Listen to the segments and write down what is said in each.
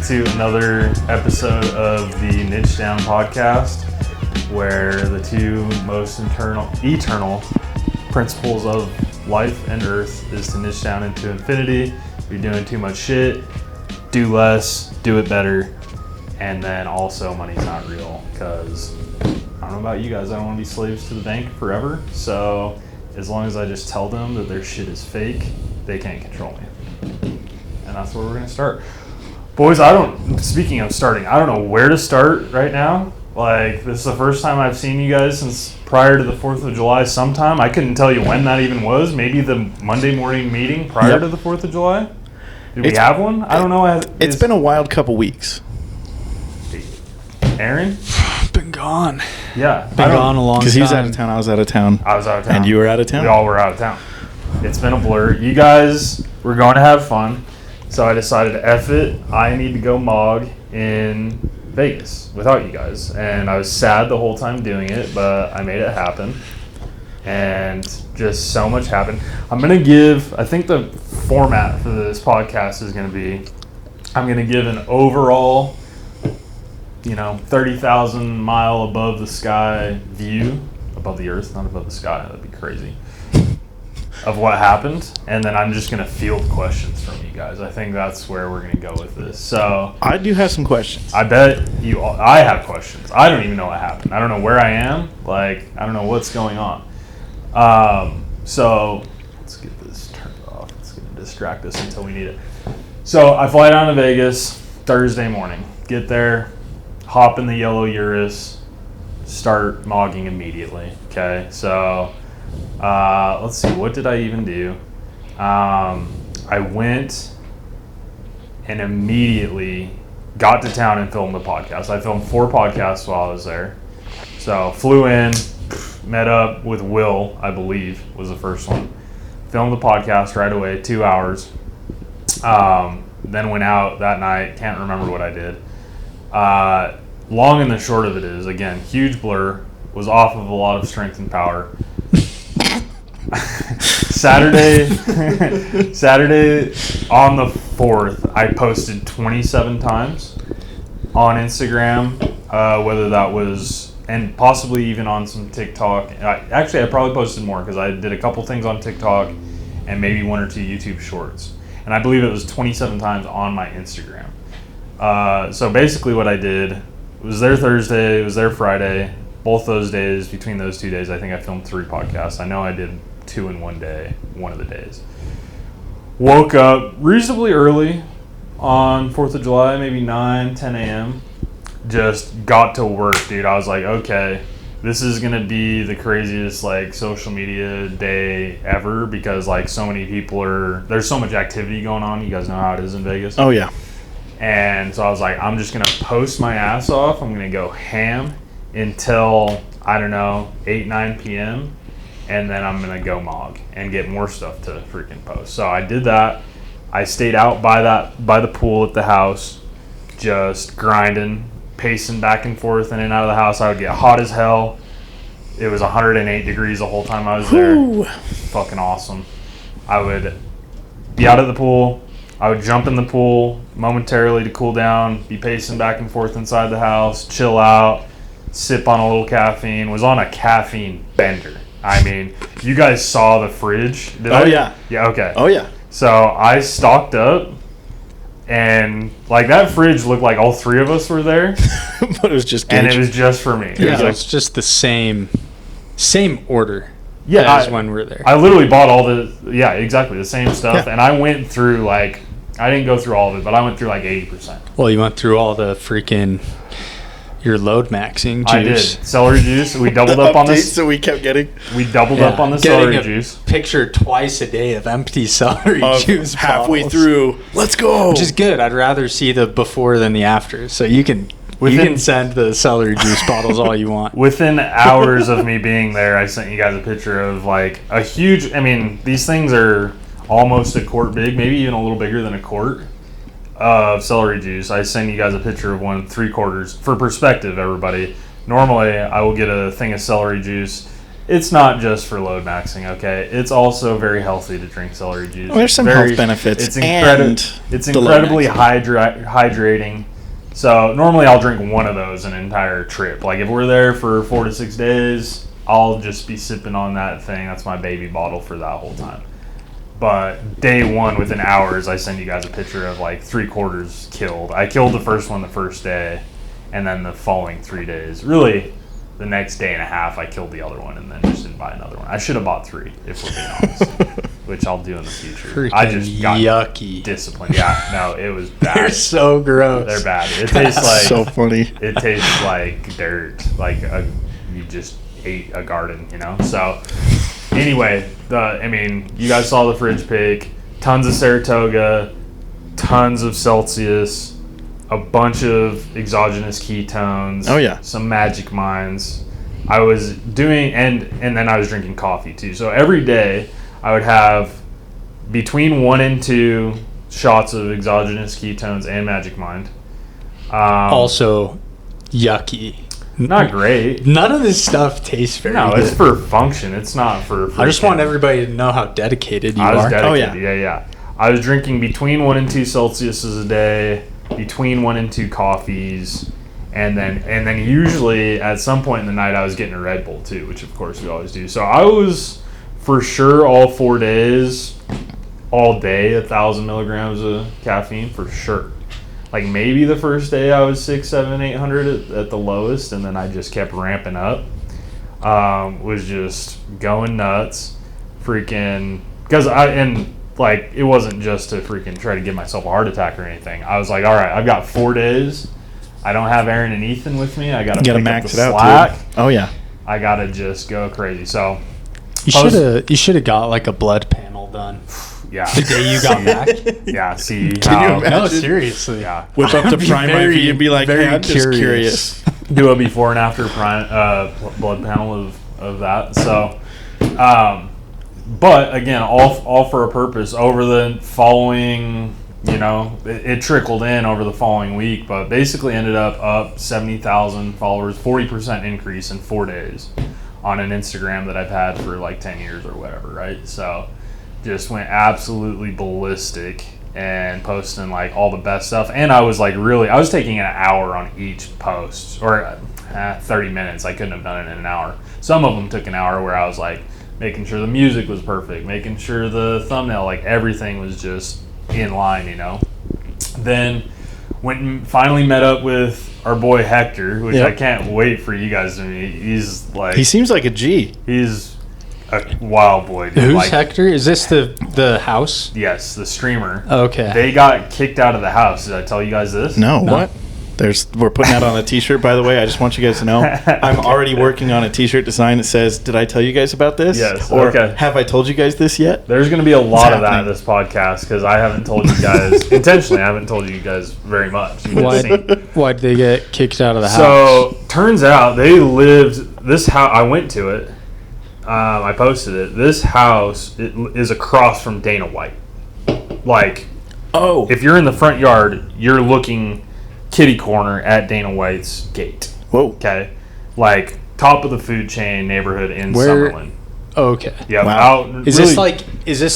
to another episode of the Niche Down podcast, where the two most eternal principles of life and earth is to niche down into infinity. If you're doing too much shit, do less, do it better, and then also money's not real, because I don't know about you guys, I don't want to be slaves to the bank forever, so as long as I just tell them that their shit is fake, they can't control me. And that's where we're going to start. Boys, speaking of starting, I don't know where to start right now. Like, this is the first time I've seen you guys since prior to the 4th of July sometime. I couldn't tell you when that even was. Maybe the Monday morning meeting prior to the 4th of July? Did we have one? I don't know. It's been a wild couple weeks. Aaron? Been gone. Yeah. Been gone a long time. Because he was out of town, I was out of town. I was out of town. And you were out of town? We all were out of town. It's been a blur. You guys were going to have fun, so I decided to F it. I need to go Mog in Vegas without you guys. And I was sad the whole time doing it, but I made it happen. And just so much happened. I'm going to give, I think the format for this podcast is going to be, I'm going to give an overall 30,000 mile above the sky view, above the earth, not above the sky, that'd be crazy, of what happened, and then I'm just going to field questions from you guys. I think that's where we're going to go with this. So I do have some questions. I bet you all, I have questions. I don't even know what happened. I don't know where I am. I don't know what's going on. So let's get this turned off. It's going to distract us until we need it. So I fly down to Vegas Thursday morning. Get there, hop in the yellow Urus, start mogging immediately. Okay, so let's see, what did I even do? I went and immediately got to town and filmed the podcast. I filmed 4 podcasts while I was there. So flew in, met up with Will, I believe, was the first one. Filmed the podcast right away, 2 hours. Then went out that night, can't remember what I did. Long and the short of it is, again, huge blur, was off of a lot of strength and power. Saturday on the 4th, I posted 27 times on Instagram, whether that was, and possibly even on some TikTok. Actually, I probably posted more because I did a couple things on TikTok and maybe 1 or 2 YouTube shorts. And I believe it was 27 times on my Instagram. So basically what I did was there Thursday, it was there Friday. Both those days, between those 2 days, I think I filmed 3 podcasts. I know I did 2 in one day, one of the days. Woke up reasonably early on 4th of July, maybe 9, 10 a.m. Just got to work, dude. I was like, okay, this is going to be the craziest social media day ever, because so many people there's so much activity going on. You guys know how it is in Vegas. Oh, yeah. And so I was like, I'm just going to post my ass off. I'm going to go ham until, 8, 9 p.m. And then I'm going to go Mog and get more stuff to freaking post. So I did that. I stayed out by the pool at the house, just grinding, pacing back and forth in and out of the house. I would get hot as hell. It was 108 degrees the whole time I was there. Whew. Fucking awesome. I would be out of the pool. I would jump in the pool momentarily to cool down, be pacing back and forth inside the house, chill out, sip on a little caffeine. Was on a caffeine bender. I mean, you guys saw the fridge. Yeah. Yeah, okay. Oh, yeah. So I stocked up, and that fridge looked like all 3 of us were there. But it was just Gage. And it was just for me. Yeah, it's just the same order. Yeah, as when we're there. I literally bought all the same stuff, and I went through I didn't go through all of it, but I went through 80%. Well, you went through all the freaking your load maxing juice. I did. Celery juice. We doubled up on this. So we kept getting. We doubled up on the celery juice. Picture twice a day of empty celery juice halfway bottles. through. Let's go. Which is good. I'd rather see the before than the after. So you can send the celery juice bottles all you want. Within hours of me being there, I sent you guys a picture of a huge. I mean, these things are almost a quart big, maybe even a little bigger than a quart of celery juice. I sent you guys a picture of 1 3/4. For perspective, everybody. Normally, I will get a thing of celery juice, it's not just for load maxing, okay? It's also very healthy to drink celery juice. Well, there's some health benefits. It's and incredibly hydrating. So normally I'll drink one of those an entire trip. Like if we're there for 4 to 6 days, I'll just be sipping on that thing. That's my baby bottle for that whole time. But day one, within hours, I send you guys a picture of like 3/4 killed. I killed the first one the first day, and then the following 3 days. Really, the next day and a half, I killed the other one and then just didn't buy another one. I should have bought 3, if we're being honest, which I'll do in the future. I just got yucky. disciplined. Yeah, no, it was bad. They're so gross. They're bad. It tastes like so funny. It tastes like dirt. Like you just ate a garden, you know. So anyway, you guys saw the fridge pic. Tons of Saratoga, tons of Celsius. A bunch of exogenous ketones. Oh yeah. Some Magic Minds. I was doing and then I was drinking coffee too. So every day I would have between 1 and 2 shots of exogenous ketones and Magic Mind. Also, yucky. Not great. None of this stuff tastes very good. It's for function. It's not for I just want everybody to know how dedicated you I was are. dedicated. Yeah. I was drinking between 1 and 2 Celsiuses a day. Between 1 and 2 coffees, and then usually at some point in the night I was getting a Red Bull too, which of course we always do. So I was for sure all 4 days, all day, 1,000 milligrams of caffeine for sure. Like maybe the first day I was 600, 700, 800 at the lowest, and then I just kept ramping up. Was just going nuts, freaking like, it wasn't just to freaking try to give myself a heart attack or anything. I was like, all right, I've got 4 days. I don't have Aaron and Ethan with me. I got to max it out, slack. Dude. Oh, yeah. I got to just go crazy. So you should have got, like, a blood panel done. Yeah. The day you got back. Yeah, see. Can you imagine? No, seriously. Yeah. Whip up the Prime IV and be like, hey, I'm just curious. Do a before and after blood panel of that. So, but again, all for a purpose. Over the following, it trickled in over the following week, but basically ended up 70,000 followers, 40% increase in 4 days on an Instagram that I've had for like 10 years or whatever, right? So just went absolutely ballistic and posting like all the best stuff. And I was taking an hour on each post, or 30 minutes. I couldn't have done it in an hour. Some of them took an hour, where I was like, making sure the music was perfect, making sure the thumbnail, like everything was just in line, Then went and finally met up with our boy Hector, which I can't wait for you guys to meet. He's like... He seems like a G. He's a wild boy, dude. Who's Hector? Is this the house? Yes, the streamer. Okay. They got kicked out of the house. Did I tell you guys this? No. What? We're putting that on a t-shirt, by the way. I just want you guys to know. I'm already working on a t-shirt design that says, did I tell you guys about this? Yes. Or have I told you guys this yet? There's going to be a lot of that in this podcast, because I haven't told you guys, intentionally, I haven't told you guys very much. Why'd they get kicked out of the house? So, turns out they lived, this house, I went to it, I posted it. This house is across from Dana White. Like, if you're in the front yard, you're looking kitty corner at Dana White's gate. Whoa. Okay. Like top of the food chain neighborhood in Summerlin. Okay. Yeah. Wow. Is this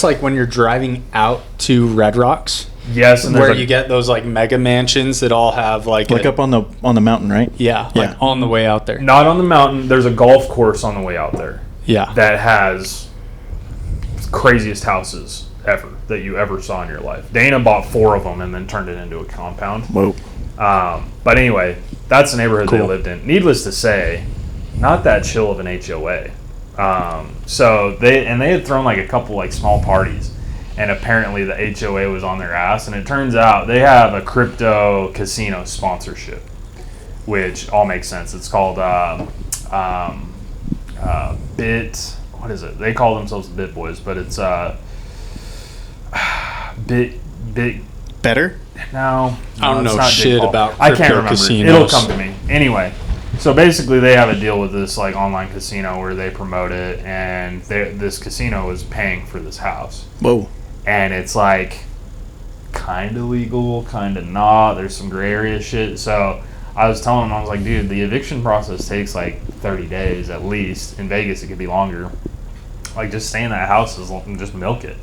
like when you're driving out to Red Rocks? Yes. And where you get those like mega mansions that all have like up on the mountain, right? Yeah. Like on the way out there. Not on the mountain. There's a golf course on the way out there. Yeah. That has craziest houses ever that you ever saw in your life. Dana bought 4 of them and then turned it into a compound. Whoa. But anyway, that's the neighborhood they lived in. Needless to say, not that chill of an HOA. So they had thrown like a couple like small parties, and apparently the HOA was on their ass. And it turns out they have a crypto casino sponsorship, which all makes sense. It's called Bit. What is it? They call themselves Bit Boys, but it's Bit Better. No, I don't know shit about crypto I can't remember. casinos. It'll come to me. Anyway, so basically they have a deal with this like online casino where they promote it, and this casino is paying for this house. Whoa. And it's like kind of legal, kind of not. There's some gray area shit. So I was telling him, I was like, dude, the eviction process takes like 30 days at least. In Vegas, it could be longer. Like, just stay in that house and just milk it.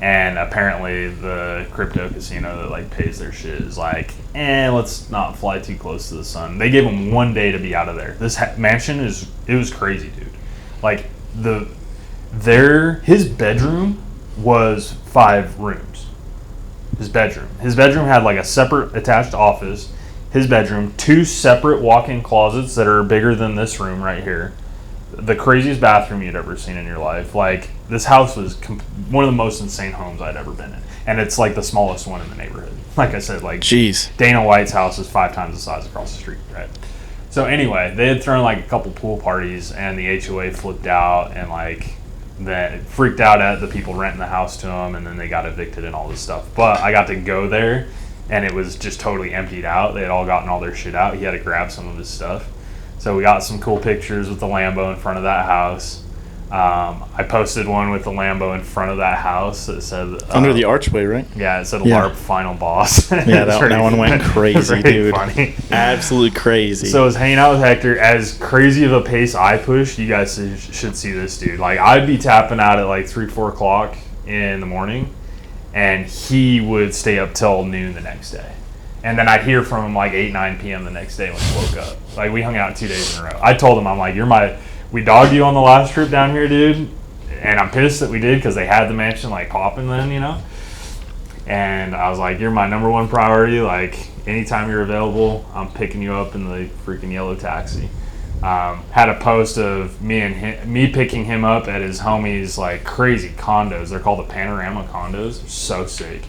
And apparently the crypto casino that like pays their shit is like, let's not fly too close to the sun. They gave him 1 day to be out of there. This mansion it was crazy, dude. Like his bedroom was 5 rooms. His bedroom had like a separate attached office. His bedroom, 2 separate walk-in closets that are bigger than this room right here. The craziest bathroom you'd ever seen in your life. Like, this house was one of the most insane homes I'd ever been in. And it's like the smallest one in the neighborhood. Like I said, like, jeez. Dana White's house is 5 times the size across the street, right? So anyway, they had thrown like a couple pool parties and the HOA flipped out and like that freaked out at the people renting the house to them, and then they got evicted and all this stuff. But I got to go there and it was just totally emptied out. They had all gotten all their shit out. He had to grab some of his stuff. So we got some cool pictures with the Lambo in front of that house. I posted one with the Lambo in front of that house that said... under the archway, right? Yeah, it said LARP Final Boss. Yeah, that one went crazy, dude. Funny. Absolutely crazy. So I was hanging out with Hector. As crazy of a pace I pushed, you guys should see this dude. Like, I'd be tapping out at like 3, 4 o'clock in the morning, and he would stay up till noon the next day. And then I'd hear from him like 8, 9 p.m. the next day when he woke up. Like, we hung out 2 days in a row. I told him, I'm like, we dogged you on the last trip down here, dude. And I'm pissed that we did because they had the mansion like popping then, you know. And I was like, you're my number 1 priority. Like, anytime you're available, I'm picking you up in the freaking yellow taxi. Had a post of me picking him up at his homie's like crazy condos. They're called the Panorama condos. They're so sick.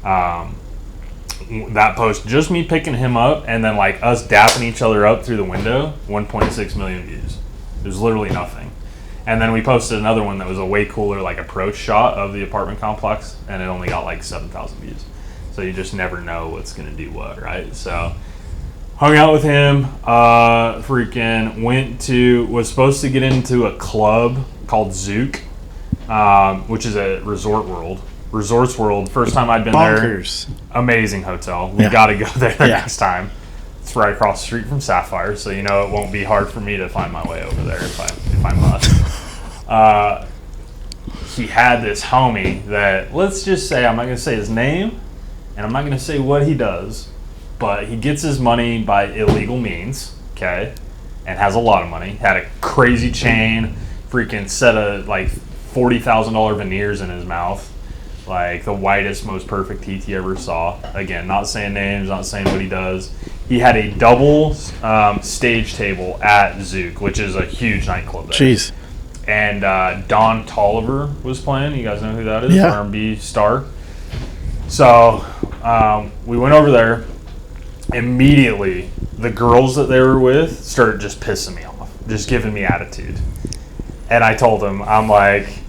That post, just me picking him up and then like us dapping each other up through the window, 1.6 million views. There's literally nothing. And then we posted another one that was a way cooler like approach shot of the apartment complex, and it only got like 7,000 views. So you just never know what's gonna do what, right? So hung out with him, was supposed to get into a club called Zook, which is a Resorts World. First time I'd been Bonkers. there. Amazing hotel. We got to go there next time. It's right across the street from Sapphire, so you know it won't be hard for me to find my way over there if I must. He had this homie that, let's just say, I'm not going to say his name, and I'm not going to say what he does, but he gets his money by illegal means, okay, and has a lot of money. Had a crazy chain, freaking set of like $40,000 veneers in his mouth. Like the whitest, most perfect teeth you ever saw. Again, not saying names, not saying what he does. He had a double stage table at Zook, which is a huge nightclub there. Jeez. And Don Tolliver was playing. You guys know who that is? Yeah. R&B star. So we went over there. Immediately, the girls that they were with started just pissing me off, just giving me attitude. And I told them, I'm like...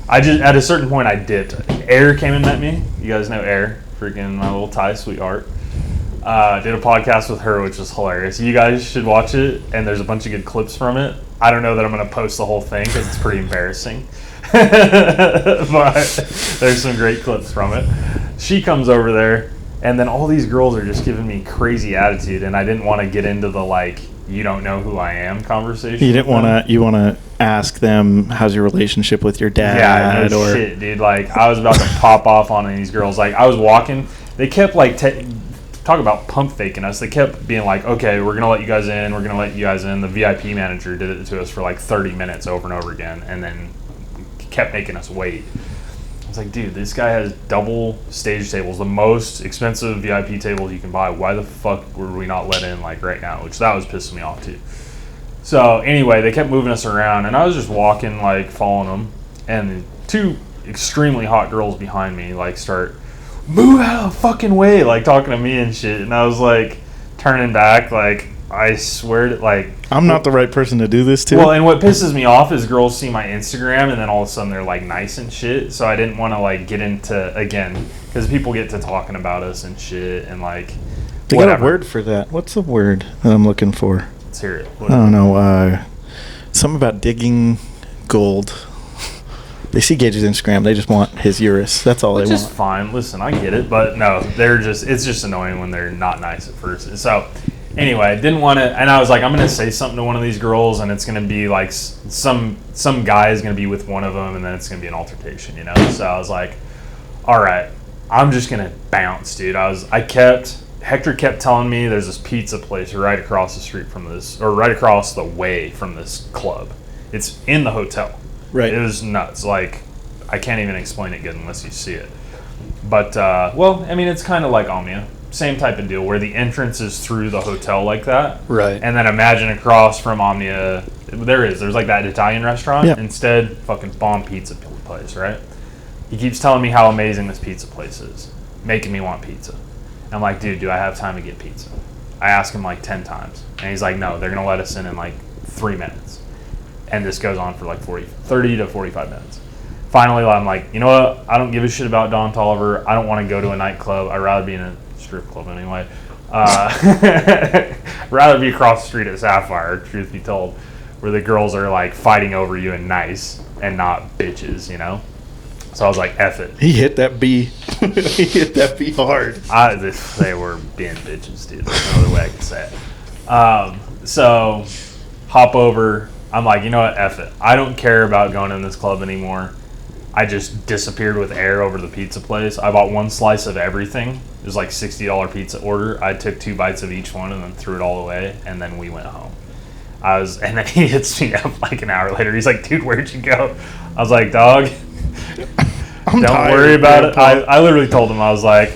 at a certain point, I dipped. Air came and met me. You guys know Air, freaking my little Thai sweetheart. Did a podcast with her, which was hilarious. You guys should watch it, and there's a bunch of good clips from it. I don't know that I'm going to post the whole thing because it's pretty embarrassing. But there's some great clips from it. She comes over there, and then all these girls are just giving me crazy attitude, and I didn't want to get into the, like, you don't know who I am conversation. You didn't want to. You want to ask them, how's your relationship with your dad? Yeah, no shit, dude. Like, I was about to pop off on these girls. Like, I was walking. They kept, like, talk about pump faking us. They kept being like, okay, we're going to let you guys in. We're going to let you guys in. The VIP manager did it to us for, like, 30 minutes over and over again, and then kept making us wait. I was like, dude, this guy has double stage tables, the most expensive VIP tables you can buy. Why the fuck were we not let in, like, right now? Which that was pissing me off, too. So, anyway, they kept moving us around, and I was just walking, like, following them, and 2 extremely hot girls behind me, like, start, move out of the fucking way, like, talking to me and shit, and I was, like, turning back, like, I swear to, like... I'm not the right person to do this to. Well, and what pisses me off is girls see my Instagram, and then all of a sudden they're, like, nice and shit, so I didn't want to, like, get into, again, because people get to talking about us and shit, and, like, they got a word for that. What's the word that I'm looking for? Let's hear it. I don't know. Something about digging gold. They see Gage's Instagram. They just want his Urus. That's all they want. Which is fine. Listen, I get it. But no, it's just annoying when they're not nice at first. So Anyway, didn't want to, and I was like, I'm gonna say something to one of these girls, and it's gonna be like some guy is gonna be with one of them, and then it's gonna be an altercation, you know. So I was like, all right, I'm just gonna bounce, dude. Hector kept telling me there's this pizza place right across the street from this, or right across the way from this club. It's in the hotel. Right. It was nuts. Like, I can't even explain it good unless you see it. But well, I mean, it's kind of like Omnia. Same type of deal where the entrance is through the hotel like that. Right. And then imagine across from Omnia, there's like that Italian restaurant. Yeah. Instead, fucking bomb pizza place, right? He keeps telling me how amazing this pizza place is, making me want pizza. I'm like, dude, do I have time to get pizza? I ask him like 10 times. And he's like, no, they're going to let us in like 3 minutes. And this goes on for like 30 to 45 minutes. Finally, I'm like, you know what? I don't give a shit about Don Tolliver. I don't want to go to a nightclub. I'd rather be in a strip club anyway. Rather be across the street at Sapphire, truth be told, where the girls are like fighting over you and nice and not bitches, you know? So I was like, F it. He hit that B. He hit that B hard. They were being bitches, dude. There's no other way I can say it. So hop over. I'm like, you know what? F it. I don't care about going in this club anymore. I just disappeared with air over to the pizza place. I bought 1 slice of everything. It was like $60 pizza order. I took 2 bites of each one and then threw it all away, and then we went home. And then he hits me up like an hour later. He's like, dude, where'd you go? I was like, dog, don't worry about it. I literally told him, I was like,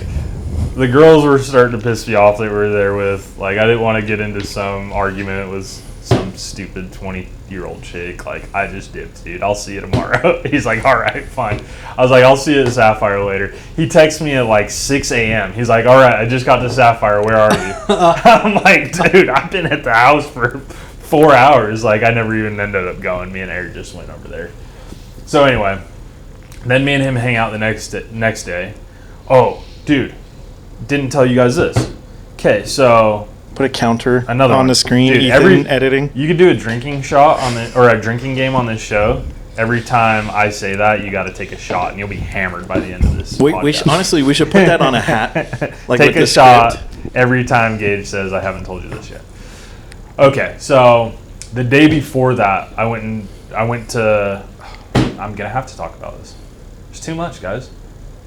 the girls were starting to piss me off that we were there with. Like, I didn't want to get into some argument with some stupid 20-year-old chick. Like, I just dipped, dude. I'll see you tomorrow. He's like, all right, fine. I was like, I'll see you at Sapphire later. He texts me at like 6 a.m. He's like, all right, I just got to Sapphire. Where are you? I'm like, dude, I've been at the house for 4 hours. Like, I never even ended up going. Me and Eric just went over there. So anyway, then me and him hang out the next day. Oh, dude, didn't tell you guys this. Okay, so Put a counter another on one. the screen. Dude, Ethan editing. You could do a drinking shot or a drinking game on this show. Every time I say that, you got to take a shot, and you'll be hammered by the end of this. Honestly, we should put that on a hat. Like take with a shot every time Gage says, "I haven't told you this yet." Okay, so the day before that, I went to. I'm gonna have to talk about this. It's too much, guys.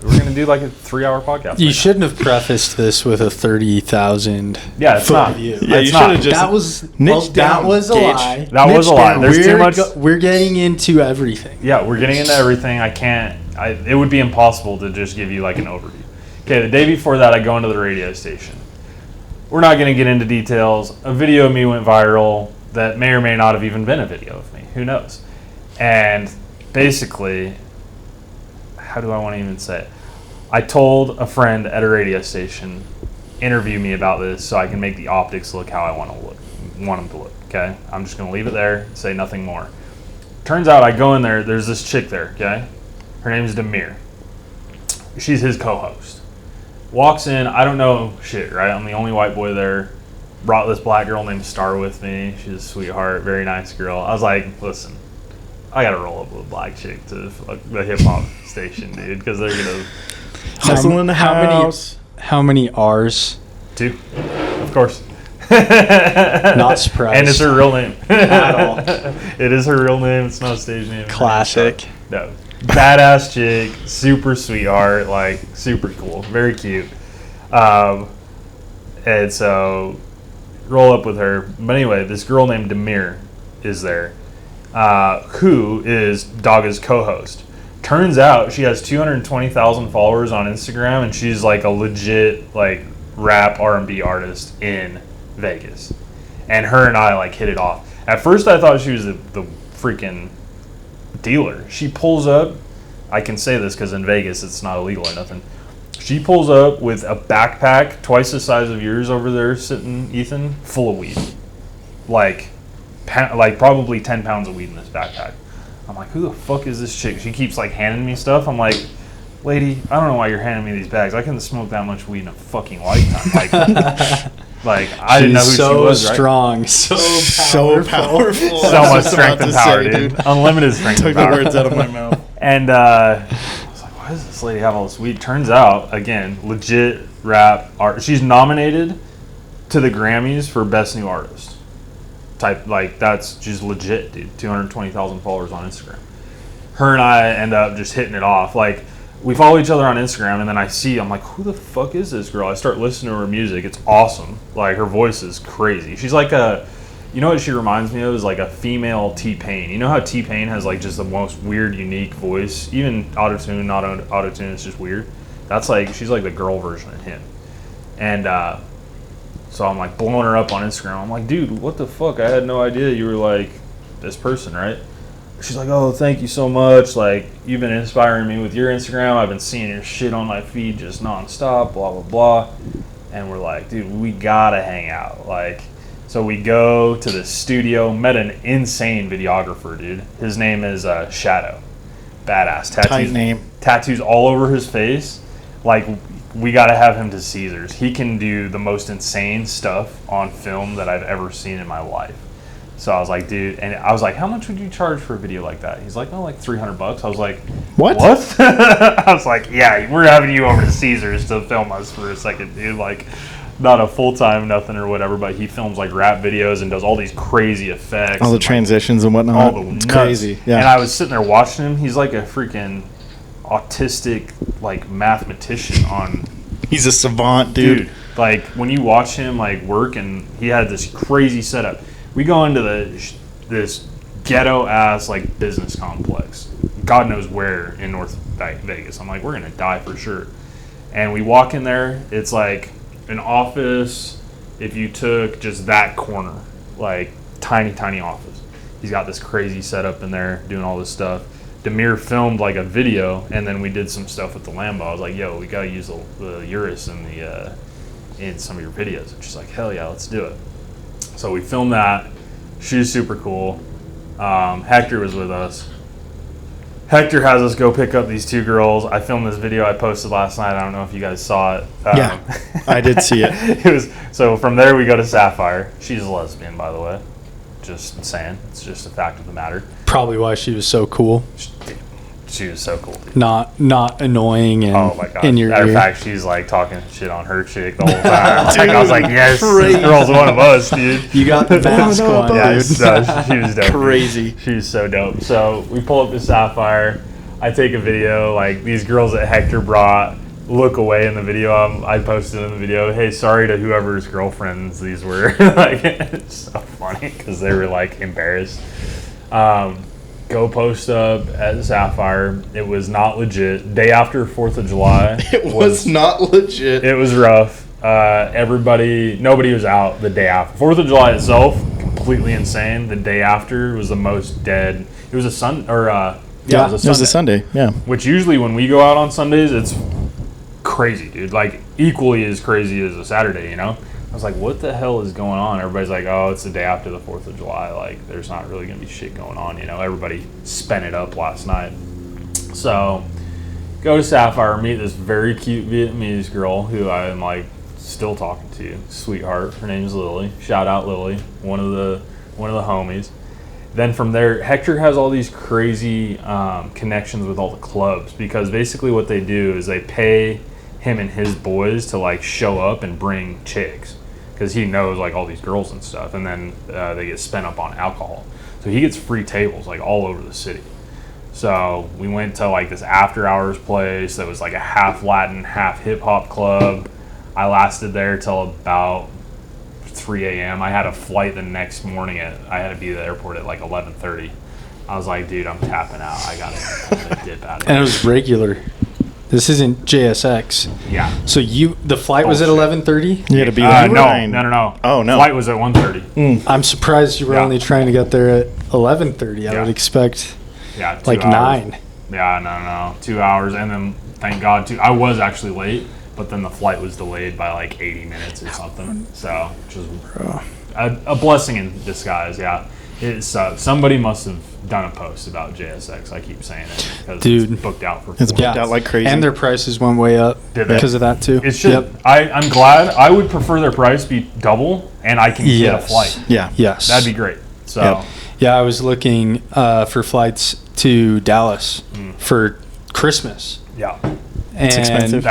We're gonna do like a 3-hour podcast. You shouldn't have prefaced this with a 30,000. Yeah, it's not. View. Yeah, you should have just. That was down, that was a Gage. lie. That was a lie. There's too much. We're getting into everything. Yeah, we're getting into everything. It would be impossible to just give you like an overview. Okay, the day before that, I go into the radio station. We're not going to get into details. A video of me went viral that may or may not have even been a video of me. Who knows? And basically, how do I want to even say it? I told a friend at a radio station, interview me about this so I can make the optics look how I want them to look. Okay, I'm just going to leave it there, say nothing more. Turns out I go in there, there's this chick there, okay? Her name's Demir. She's his co-host. Walks in, I don't know shit, right? I'm the only white boy there. Brought this black girl named Star with me. She's a sweetheart, very nice girl. I was like, listen, I got to roll up with a black chick to the hip-hop station, dude, because they're going to... Hustle in the house. How many R's? 2, of course. Not surprised. And it's her real name. At all. It is her real name. It's not a stage name. Classic. No. Badass chick, super sweetheart, like super cool, very cute. And so roll up with her. But anyway, this girl named Demir is there, who is Daga's co-host. Turns out she has 220,000 followers on Instagram, and she's like a legit like rap R&B artist in Vegas. And her and I like hit it off. At first, I thought she was the freaking dealer. She pulls up. I can say this because in Vegas it's not illegal or nothing. She pulls up with a backpack twice the size of yours over there sitting, Ethan, full of weed. Like probably 10 pounds of weed in this backpack. I'm like, who the fuck is this chick? She keeps like handing me stuff. I'm like, lady, I don't know why you're handing me these bags. I couldn't smoke that much weed in a fucking lifetime. Like I didn't know who she was. So strong, right? So powerful. So much strength and power, dude. Unlimited strength and power. Took the words out of my mouth. And I was like, why does this lady have all this weed? Turns out, again, legit rap art. She's nominated to the Grammys for Best New Artist. Type, like, that's just legit, dude. 220,000 followers on Instagram. Her and I end up just hitting it off. Like, we follow each other on Instagram, and then I'm like, who the fuck is this girl? I start listening to her music. It's awesome. Like, her voice is crazy. She's like you know what she reminds me of is like a female T-Pain. You know how T-Pain has like just the most weird, unique voice? Even auto-tune, not auto-tune, it's just weird. That's like, she's like the girl version of him. And so I'm like blowing her up on Instagram. I'm like, dude, what the fuck? I had no idea you were like this person, right? She's like, oh, thank you so much. Like, you've been inspiring me with your Instagram. I've been seeing your shit on my feed just nonstop, blah, blah, blah. And we're like, dude, we gotta hang out. Like, so we go to the studio, met an insane videographer, dude. His name is Shadow. Badass. Tattoos, Tight name. Tattoos all over his face. Like, we gotta have him to Caesars. He can do the most insane stuff on film that I've ever seen in my life. So I was like, dude, and I was like, how much would you charge for a video like that? He's like, oh, like $300. I was like, What? I was like, yeah, we're having you over to Caesars to film us for a second, dude. Like, not a full-time nothing or whatever, but he films like rap videos and does all these crazy effects. All the transitions and whatnot. It's crazy. Yeah. And I was sitting there watching him. He's like a freaking autistic, like, mathematician on... He's a savant, dude. Like, when you watch him, like, work, and he had this crazy setup. We go into this ghetto-ass, like, business complex. God knows where in North Vegas. I'm like, we're going to die for sure. And we walk in there. It's like an office if you took just that corner. Like, tiny, tiny office. He's got this crazy setup in there doing all this stuff. Demir filmed, like, a video, and then we did some stuff with the Lambo. I was like, yo, we got to use the Urus in some of your videos. And she's like, hell yeah, let's do it. So we filmed that. She's super cool. Hector was with us. Hector has us go pick up these two girls. I filmed this video I posted last night. I don't know if you guys saw it. Yeah, I did see it. So from there we go to Sapphire. She's a lesbian, by the way. Just saying. It's just a fact of the matter. Probably why she was so cool. She was so cool, dude. Not annoying and oh my god! in your Matter of ear. fact, she's like talking shit on her chick the whole time. Like, I was like, yes, this girl's one of us, dude. You got the mask on, Yeah, dude. she was dope. Crazy. She was so dope. So we pull up to Sapphire. I take a video. Like, these girls that Hector brought look away in the video. I posted in the video, hey, sorry to whoever's girlfriends these were. Like, it's so funny because they were like embarrassed. Go post up at Sapphire. It was not legit. Day after 4th of July. It was not legit. It was rough. Nobody was out the day after. 4th of July itself, completely insane. The day after was the most dead. It was a Sunday. Yeah, it was a Sunday. Yeah. Which usually when we go out on Sundays, it's crazy, dude. Like, equally as crazy as a Saturday, you know? I was like, what the hell is going on? Everybody's like, oh, it's the day after the 4th of July. Like, there's not really going to be shit going on, you know? Everybody spent it up last night. So, go to Sapphire, meet this very cute Vietnamese girl who I'm, like, still talking to. Sweetheart. Her name's Lily. Shout out Lily, one of the homies. Then from there, Hector has all these crazy connections with all the clubs, because basically what they do is they pay him and his boys to, like, show up and bring chicks, because he knows, like, all these girls and stuff, and then they get spent up on alcohol. So he gets free tables, like, all over the city. So we went to, like, this after hours place that was like a half Latin, half hip hop club. I lasted there till about 3 a.m. I had a flight the next morning. I had to be at the airport at like 11:30. I was like, dude, I'm tapping out. I'm gonna dip out of here. And it was regular. This isn't JSX. Yeah. So the flight was at 11:30? You had to be there. No. Oh, no. Flight was at 1:30. I'm surprised you were only trying to get there at 11:30. I would expect like 9. Yeah, no. 2 hours. And then, thank God, I was actually late, but then the flight was delayed by like 80 minutes or something. So, just a blessing in disguise, yeah. Somebody must have done a post about JSX. I keep saying it because it's booked out for. It's booked out like crazy, and their prices went way up because of that too. It should. I'm glad. I would prefer their price be double, and I can get a flight. Yeah. Yes. That'd be great. So. Yeah, I was looking for flights to Dallas for Christmas. Yeah. And it's expensive.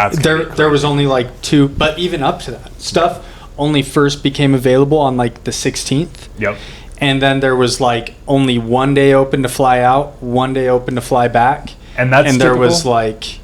There was only like 2, but even up to that stuff only first became available on like the 16th. Yep. And then there was like only 1 day open to fly out, 1 day open to fly back. And that's there typical? was like,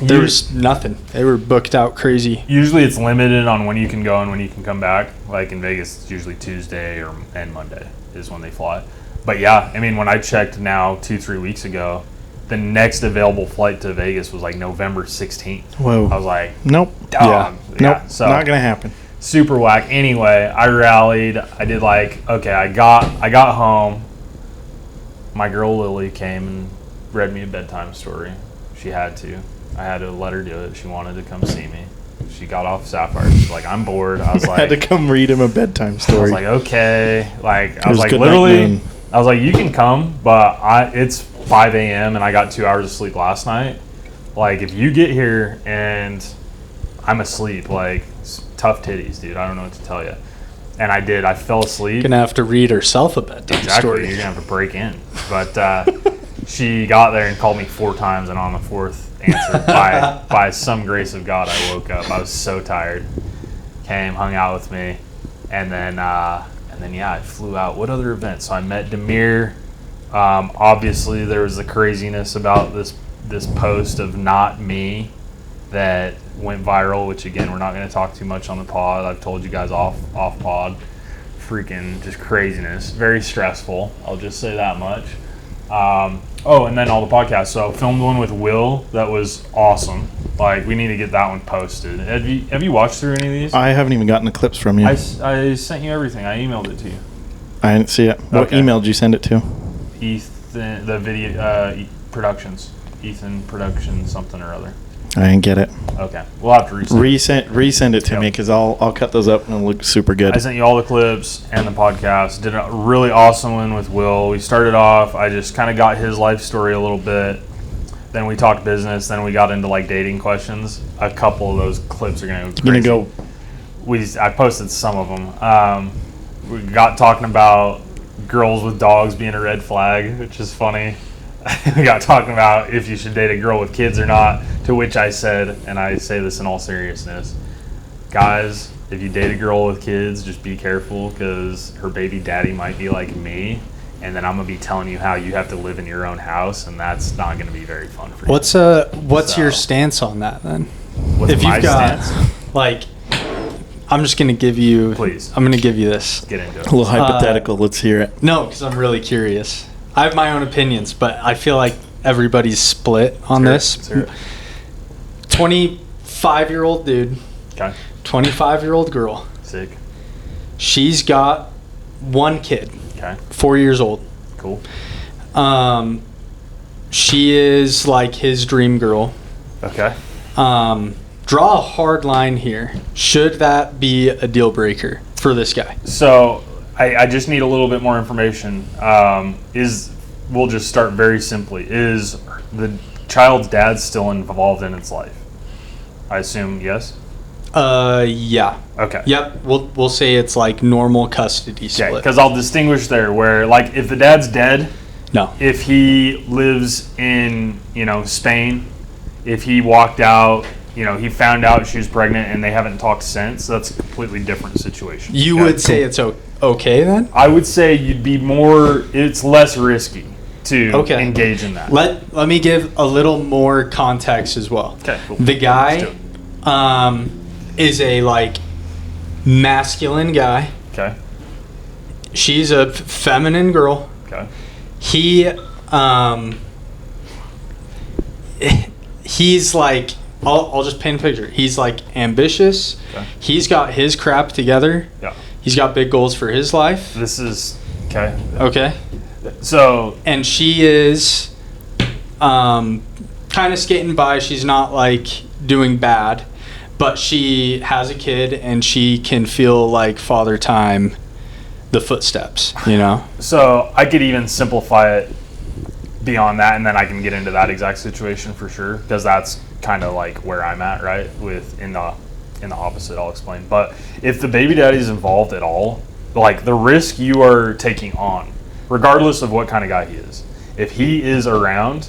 there was nothing. They were booked out crazy. Usually it's limited on when you can go and when you can come back. Like in Vegas, it's usually Tuesday and Monday is when they fly. But yeah, I mean, when I checked now 2-3 weeks ago, the next available flight to Vegas was like November 16th. Whoa. I was like, Nope. dog. Nope. So Not going to happen. super whack. Anyway, I rallied. I did like, okay, I got home. My girl Lily came and read me a bedtime story. She had to. I had to let her do it. She wanted to come see me. She got off Sapphire. She's like, I'm bored. I was like, had to come read him a bedtime story. I was like, okay. Like, I was like, good night, literally, moon. I was like, you can come, but it's 5 a.m. and I got 2 hours of sleep last night. Like, if you get here and I'm asleep, like, tough titties, dude. I don't know what to tell you. And I did. I fell asleep. Gonna have to read herself a bedtime story. You're gonna have to break in. But she got there and called me 4 times, and on the 4th answer, by some grace of God, I woke up. I was so tired. Came, hung out with me, and then yeah, I flew out. What other events? So I met Demir. Obviously, there was the craziness about this post of not me that went viral, which again, we're not going to talk too much on the pod. I've told you guys off pod. Freaking just craziness. Very stressful. I'll just say that much. And then all the podcasts. So I filmed one with Will that was awesome. Like, we need to get that one posted. Have you watched through any of these? I haven't even gotten the clips from you. I sent you everything. I emailed it to you. I didn't see it. What Okay. email did you send it to? Ethan, the video Productions. Ethan Productions something or other. I didn't get it. Okay, we'll have to Resend it to me, because I'll cut those up and it'll look super good. I sent you all the clips and the podcast. Did a really awesome one with Will. We started off, I just kind of got his life story a little bit. Then we talked business. Then we got into like dating questions. A couple of those clips are going to go crazy. I posted some of them. We got talking about girls with dogs being a red flag, which is funny. We got talking about if you should date a girl with kids or not, to which I said, and I say this in all seriousness, guys, if you date a girl with kids, just be careful, because her baby daddy might be like me, and then I'm going to be telling you how you have to live in your own house, and that's not going to be very fun for you. What's your stance on that then? What's if my you've got, stance? like, I'm just going to give you... Please. I'm going to give you this. Get into it. A little hypothetical. Let's hear it. No, because I'm really curious. I have my own opinions, but I feel like everybody's split on this. 25-year-old dude. Okay. 25-year-old girl. Sick. She's got 1 kid. Okay. 4 years old. Cool. She is like his dream girl. Okay. Draw a hard line here. Should that be a deal breaker for this guy? So I just need a little bit more information. We'll just start very simply. Is the child's dad still involved in its life? I assume yes. Yeah. Okay. Yep. We'll say it's like normal custody split. Because I'll distinguish there where, like, if the dad's dead, No. if he lives in, Spain, if he walked out, he found out she was pregnant and they haven't talked since, that's a completely different situation. You Okay? would say it's okay then? I would say it's less risky to engage in that. Let me give a little more context as well. Okay, cool. The guy is a like masculine guy. Okay. She's a feminine girl. Okay. He's like, I'll just paint a picture. He's like ambitious. Okay. He's got his crap together. Yeah. He's got big goals for his life. This is okay. Okay. So, And she is kind of skating by. She's not like doing bad, but she has a kid and she can feel like father time the footsteps, So I could even simplify it beyond that, and then I can get into that exact situation for sure, because that's kind of like where I'm at, right? In the opposite, I'll explain. But if the baby daddy is involved at all, like the risk you are taking on, regardless of what kind of guy he is, if he is around,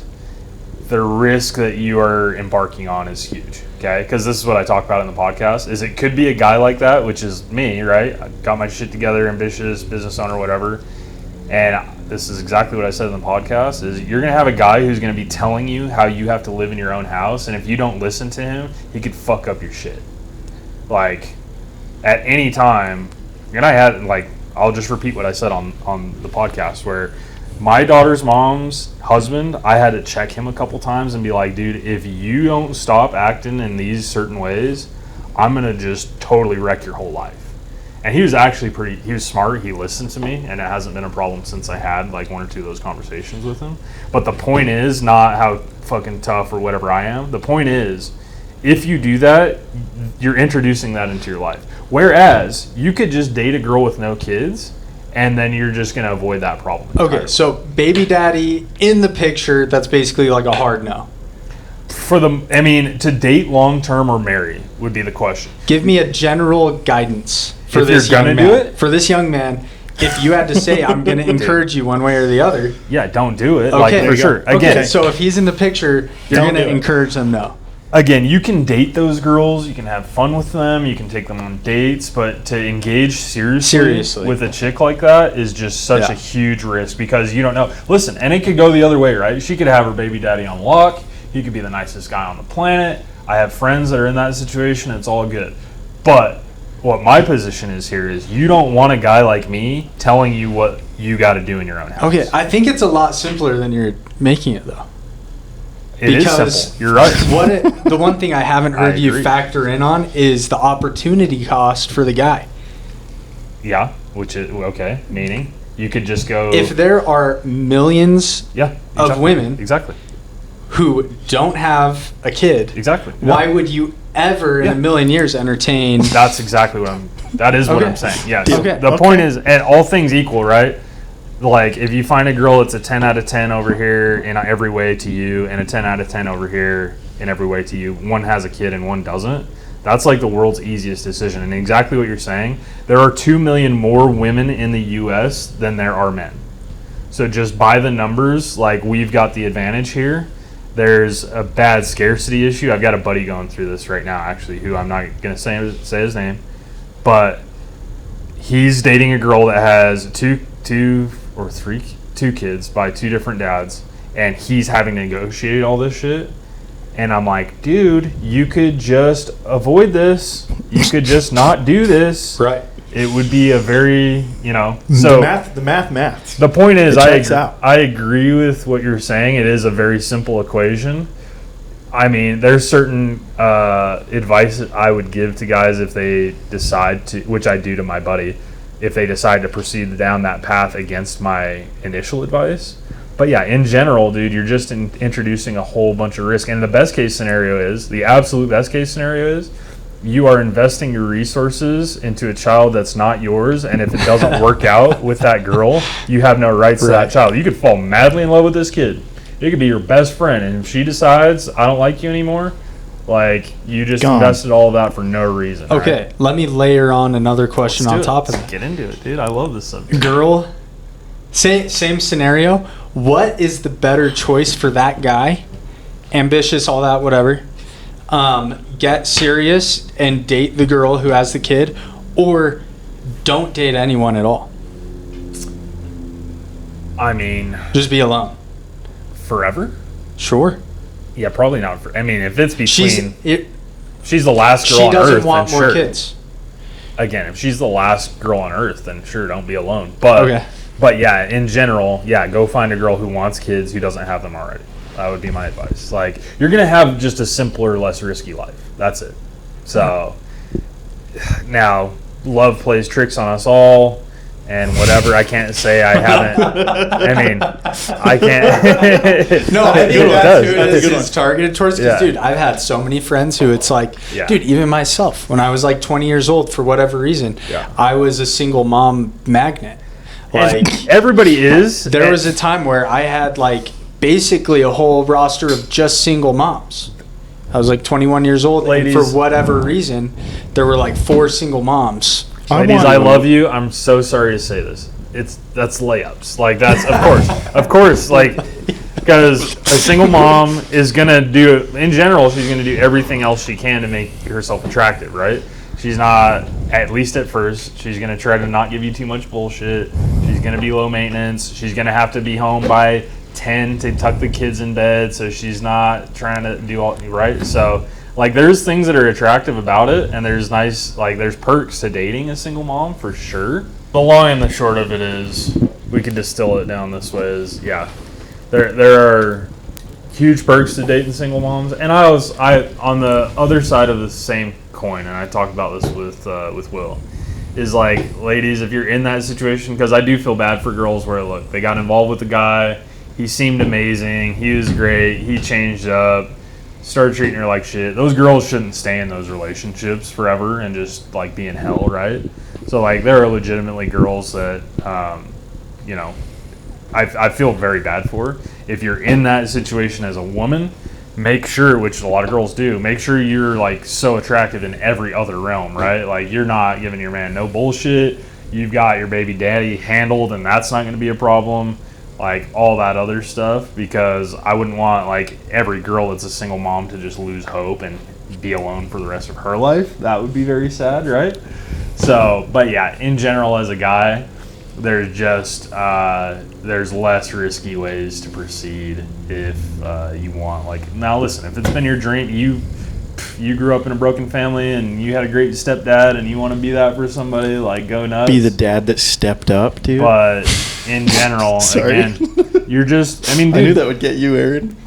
the risk that you are embarking on is huge. Okay, because this is what I talk about in the podcast. Is it could be a guy like that, which is me, right? I got my shit together, ambitious, business owner, whatever. And this is exactly what I said in the podcast, is you're going to have a guy who's going to be telling you how you have to live in your own house. And if you don't listen to him, he could fuck up your shit. Like, at any time, and I had, like, I'll just repeat what I said on the podcast, where my daughter's mom's husband, I had to check him a couple times and be like, dude, if you don't stop acting in these certain ways, I'm going to just totally wreck your whole life. And he was actually he was smart. He listened to me, and it hasn't been a problem since I had like one or two of those conversations with him. But the point is not how fucking tough or whatever I am. The point is, if you do that, you're introducing that into your life. Whereas you could just date a girl with no kids, and then you're just going to avoid that problem entirely. Okay, so baby daddy in the picture, that's basically like a hard no. To date long term or marry would be the question. Give me a general guidance for If this you're young gonna man. do it? For this young man, if you had to say, I'm going to encourage you one way or the other. Yeah, don't do it. Okay, Like, for sure. Again, okay, so if he's in the picture, you're Don't going to do it. encourage them no. Again, you can date those girls, you can have fun with them, you can take them on dates, but to engage seriously with a chick like that is just such a huge risk, because you don't know. Listen, and it could go the other way, right? She could have her baby daddy on lock. He could be the nicest guy on the planet. I have friends that are in that situation. It's all good. But what my position is here is you don't want a guy like me telling you what you got to do in your own house. Okay, I think it's a lot simpler than you're making it, though. It is simple. You're right. The one thing I haven't heard I you agree. factor in on is the opportunity cost for the guy. Yeah, which is okay. Meaning you could just go. If there are millions yeah, of women exactly, who don't have a kid, exactly. why would you ever in a million years entertain? That's exactly what that is what Okay. I'm saying. Yes. Okay. The point is, and all things equal, right? Like, if you find a girl that's a 10 out of 10 over here in every way to you, and a 10 out of 10 over here in every way to you, one has a kid and one doesn't, that's like the world's easiest decision. And exactly what you're saying, there are 2 million more women in the U.S. than there are men. So just by the numbers, like, we've got the advantage here. There's a bad scarcity issue. I've got a buddy going through this right now, actually, who I'm not going to say his name, but he's dating a girl that has two kids by two different dads, and he's having to negotiate all this shit. And I'm like, dude, you could just avoid this. You could just not do this. Right. It would be a very, so the math. the point is, It checks out. I agree with what you're saying. It is a very simple equation. I mean, there's certain advice that I would give to guys if they decide to, which I do to my buddy, if they decide to proceed down that path against my initial advice. But yeah, in general, dude, you're just introducing a whole bunch of risk. And the absolute best case scenario is, you are investing your resources into a child that's not yours, and if it doesn't work out with that girl, you have no rights to that child. You could fall madly in love with this kid. It could be your best friend, and if she decides, I don't like you anymore, like, you just invested all of that for no reason. Okay, right? let me layer on another question on top of Let's that. get into it, dude. I love this subject. Girl, same scenario. What is the better choice for that guy? Ambitious, all that, whatever. Get serious and date the girl who has the kid, or don't date anyone at all. I mean, Just be alone. forever? Sure. Yeah, probably not. If it's between, she's the last girl she on doesn't earth, want then more sure. kids. Again, if she's the last girl on earth, then sure, don't be alone. But Okay. But yeah, in general, go find a girl who wants kids who doesn't have them already. That would be my advice. Like, you're gonna have just a simpler, less risky life. That's it. So now, love plays tricks on us all, and whatever. I can't say I haven't. I mean, I can't. No, I think that's who it That's a is. good It's targeted towards. Because, dude, I've had so many friends who it's like, dude, even myself, when I was like 20 years old, for whatever reason, I was a single mom magnet. Like, everybody is. There was a time where I had like basically a whole roster of just single moms. I was like 21 years old, Ladies. and for whatever reason, there were like 4 single moms. Ladies, I love you. I'm so sorry to say this. That's layups. Like, that's of course, like, Because a single mom is going to do, in general, she's going to do everything else she can to make herself attractive, right? She's not, at least at first, she's going to try to not give you too much bullshit. She's going to be low maintenance. She's going to have to be home by 10 to tuck the kids in bed, so she's not trying to do all, right? So, like, there's things that are attractive about it, and there's nice, like, there's perks to dating a single mom, for sure. The long and the short of it is, we could distill it down this way, is, yeah, there are huge perks to dating single moms, and I on the other side of the same coin, and I talked about this with Will, is like, ladies, if you're in that situation, because I do feel bad for girls where, look, they got involved with the guy, he seemed amazing, he was great, he changed up, started treating her like shit. Those girls shouldn't stay in those relationships forever and just like be in hell, right? So like, there are legitimately girls that you know, I feel very bad for. If you're in that situation as a woman, make sure, which a lot of girls do, make sure you're like so attractive in every other realm, right? Like, you're not giving your man no bullshit, you've got your baby daddy handled, and that's not going to be a problem, like all that other stuff, because I wouldn't want like every girl that's a single mom to just lose hope and be alone for the rest of her life. That would be very sad, right? So, but yeah, in general, as a guy, there's just there's less risky ways to proceed if you want, like, now listen, if it's been your dream, you grew up in a broken family and you had a great stepdad and you want to be that for somebody, like, go nuts. Be the dad that stepped up, dude. But in general, again, you're just, I mean, dude, I knew that would get you, Aaron.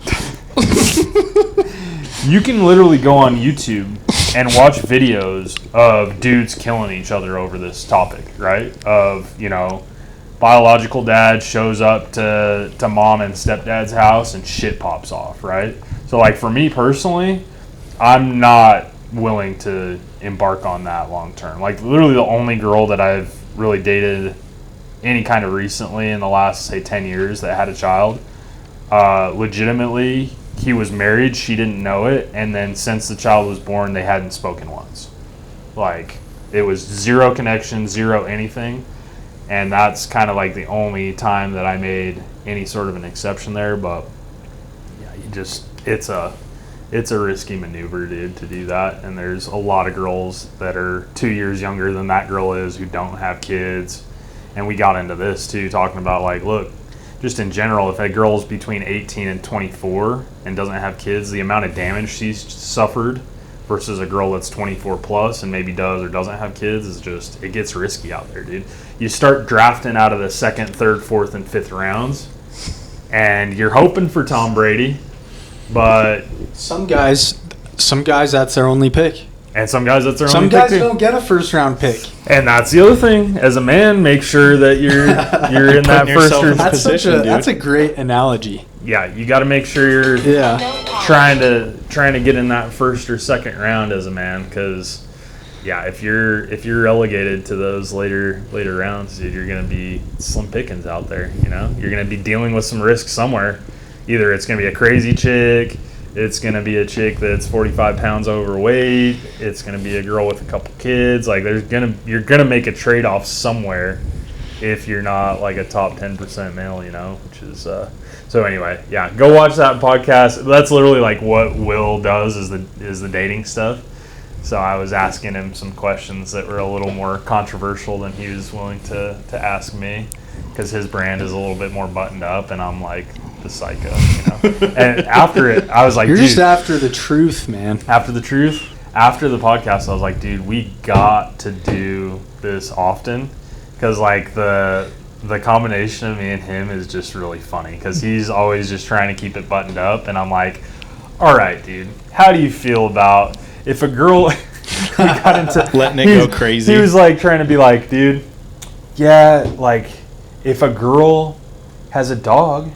You can literally go on YouTube and watch videos of dudes killing each other over this topic, right? Of, you know, biological dad shows up to mom and stepdad's house and shit pops off, right? So, like, for me personally, I'm not willing to embark on that long term. Like, literally the only girl that I've really dated any kind of recently in the last, say, 10 years that had a child, legitimately, he was married, she didn't know it, and then since the child was born, they hadn't spoken once. Like, it was zero connection, zero anything, and that's kind of like the only time that I made any sort of an exception there. But yeah, it's a risky maneuver, dude, to do that. And there's a lot of girls that are 2 years younger than that girl is who don't have kids. And we got into this too, talking about, like, look, just in general, if a girl's between 18 and 24 and doesn't have kids, the amount of damage she's suffered versus a girl that's 24 plus and maybe does or doesn't have kids is just, it gets risky out there, dude. You start drafting out of the second, third, fourth, and fifth rounds, and you're hoping for Tom Brady, but some guys, that's their only pick. And some guys, that's their Some only guys pick too. don't get a first round pick. And that's the other thing. As a man, make sure that you're in that Putting first yourself or in that position, dude. That's a great analogy. yeah, you got to make sure you're trying to get in that first or second round as a man, because yeah, if you're relegated to those later rounds, dude, you're gonna be slim pickings out there. You know, you're gonna be dealing with some risk somewhere. Either it's gonna be a crazy chick, it's gonna be a chick that's 45 pounds overweight, it's gonna be a girl with a couple kids. Like, you're gonna make a trade-off somewhere if you're not like a top 10% male, you know, which is so anyway, yeah, go watch that podcast. That's literally like what Will does is the dating stuff. So I was asking him some questions that were a little more controversial than he was willing to ask me, because his brand is a little bit more buttoned up, and I'm like the psycho, you know. And after it, I was like, You're dude, just after the truth, man. after the podcast, I was like, dude, we got to do this often, because like the combination of me and him is just really funny, because he's always just trying to keep it buttoned up, and I'm like, all right, dude, how do you feel about if a girl got into letting it go crazy? He was like trying to be like, dude, yeah, like if a girl has a dog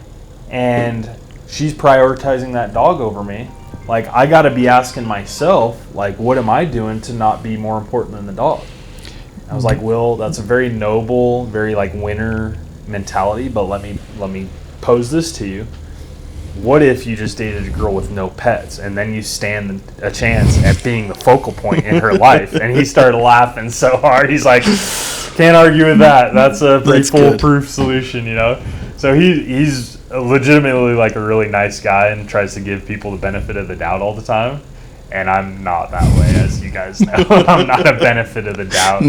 and she's prioritizing that dog over me, like, I got to be asking myself, like, what am I doing to not be more important than the dog? I was like, Will, that's a very noble, very like winner mentality, but let me pose this to you. What if you just dated a girl with no pets, and then you stand a chance at being the focal point in her life? And he started laughing so hard. He's like, can't argue with that. That's a pretty foolproof solution, you know? So he's legitimately like a really nice guy and tries to give people the benefit of the doubt all the time. And I'm not that way, as you guys know. I'm not a benefit of the doubt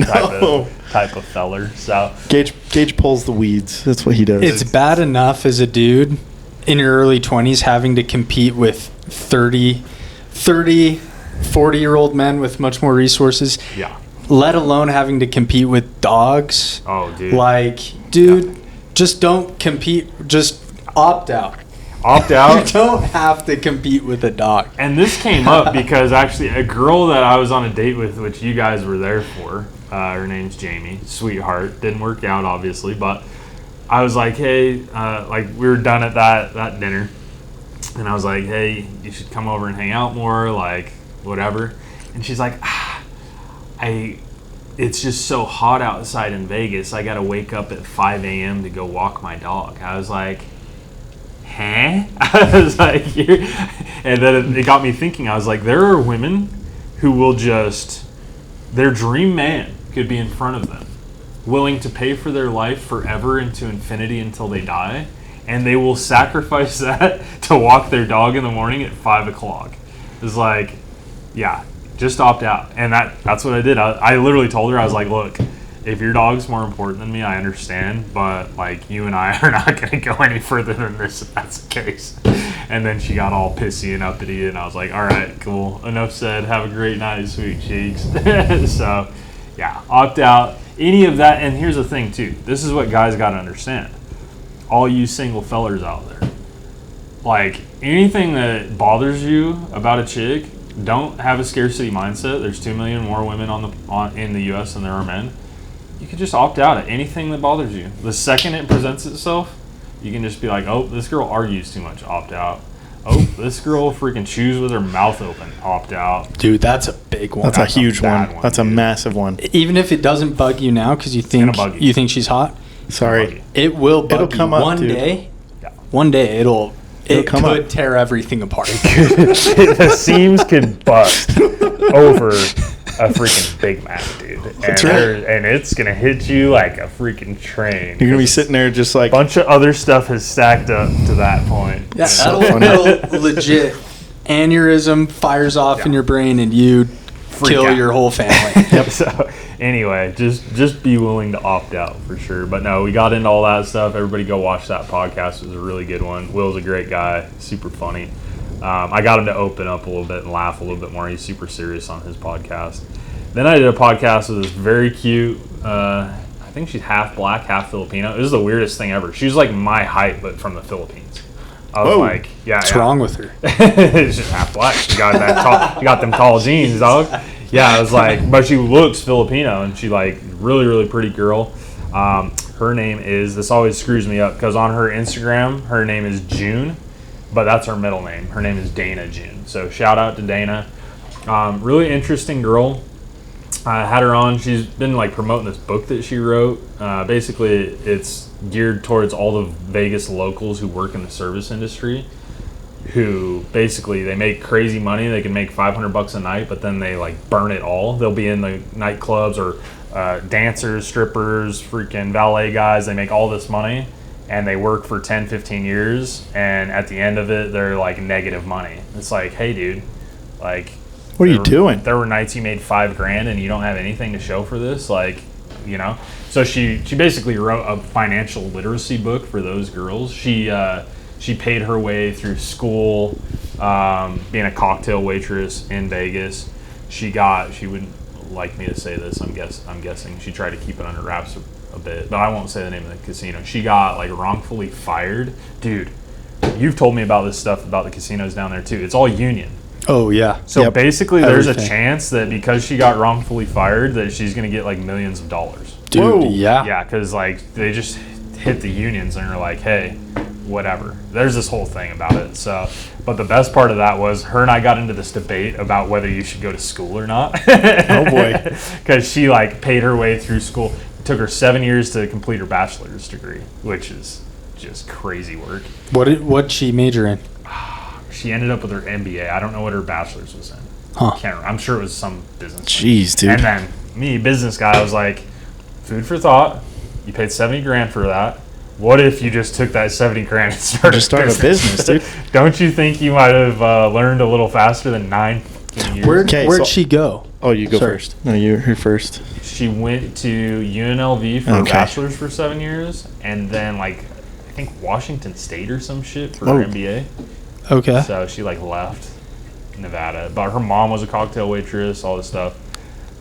type of feller. So Gage pulls the weeds. That's what he does. It's bad enough as a dude in your early 20s having to compete with 30, 40-year-old men with much more resources. Yeah. Let alone having to compete with dogs. Oh, dude. Like, dude, just don't compete. Just opt out. Opt out. You don't have to compete with a dog. And this came up because actually a girl that I was on a date with, which you guys were there for, her name's Jamie, sweetheart. Didn't work out, obviously, but I was like, hey, like we were done at that dinner. And I was like, hey, you should come over and hang out more, like whatever. And she's like, it's just so hot outside in Vegas. I got to wake up at 5 a.m. to go walk my dog. I was like, huh? I was like, and then it got me thinking. I was like, there are women who will just, their dream man could be in front of them, willing to pay for their life forever into infinity until they die, and they will sacrifice that to walk their dog in the morning at 5 o'clock. It's like, yeah, just opt out. And that's what I did. I literally told her, I was like, look, if your dog's more important than me, I understand, but like you and I are not going to go any further than this if that's the case. And then she got all pissy and uppity, and I was like, all right, cool, enough said, have a great night, sweet cheeks. So yeah, opt out, any of that. And here's the thing too, this is what guys got to understand, all you single fellers out there, like anything that bothers you about a chick, don't have a scarcity mindset. There's 2 million more women in the US than there are men. You can just opt out of anything that bothers you. The second it presents itself, you can just be like, oh, this girl argues too much, opt out. Oh, this girl freaking chews with her mouth open, opt out. Dude, that's a big one. That's a huge one. That's a dude. Massive one. Even if it doesn't bug you now because you think she's hot, sorry, it will bug it'll come you up, one dude. day. Yeah. One day it come could up. tear everything apart. The seams could bust over a freaking Big Mac, dude. That's right. And it's going to hit you like a freaking train. You're gonna be sitting there just like a bunch of other stuff has stacked up to that point. Yeah, so that'll legit aneurysm fires off in your brain and you kill out. your whole family. Yep. So anyway, just be willing to opt out for sure. But no, we got into all that stuff. Everybody go watch that podcast. It was a really good one. Will's a great guy, super funny. I got him to open up a little bit and laugh a little bit more. He's super serious on his podcast. Then I did a podcast with this very cute, I think she's half black, half Filipino. This is the weirdest thing ever. She's like my height, but from the Philippines. I was like, yeah. What's wrong with her? It's just half black. She got she got them tall jeans, dog. Yeah, I was like, but she looks Filipino, and she like really, really pretty girl. Her name is, this always screws me up, because on her Instagram, her name is June, but that's her middle name. Her name is Dana June. So shout out to Dana. Really interesting girl. I had her on. She's been like promoting this book that she wrote. Basically, it's geared towards all the Vegas locals who work in the service industry, who basically they make crazy money. They can make $500 a night, but then they like burn it all. They'll be in the nightclubs or dancers, strippers, freaking valet guys. They make all this money, and they work for 10, 15 years, and at the end of it, they're like negative money. It's like, hey, dude, like, what are you doing? There were nights you made $5,000 and you don't have anything to show for this, like, you know. So she basically wrote a financial literacy book for those girls. She paid her way through school, being a cocktail waitress in Vegas. She wouldn't like me to say this. I'm guessing she tried to keep it under wraps a bit, but I won't say the name of the casino. She got like wrongfully fired, dude. You've told me about this stuff about the casinos down there too. It's all union. Oh, yeah. So basically, there's Everything. a chance that because she got wrongfully fired, that she's going to get like millions of dollars. Dude, Whoa. yeah. Yeah, because like they just hit the unions and are like, hey, whatever. There's this whole thing about it. So, but the best part of that was her and I got into this debate about whether you should go to school or not. Oh boy. Because she like paid her way through school. It took her 7 years to complete her bachelor's degree, which is just crazy work. What'd she major in? She ended up with her MBA. I don't know what her bachelor's was in. Huh. Can't remember. I'm sure it was some business. Jeez, dude. And then me, business guy, I was like, food for thought. You paid $70,000 for that. what if you just took that 70 grand and started a business, dude. Don't you think you might have learned a little faster than 9 years? Where'd she go? Oh, you go first. No, you're first. She went to UNLV for a bachelor's for 7 years, and then I think Washington State or some shit for her MBA. Okay. So she left Nevada, but her mom was a cocktail waitress, all this stuff.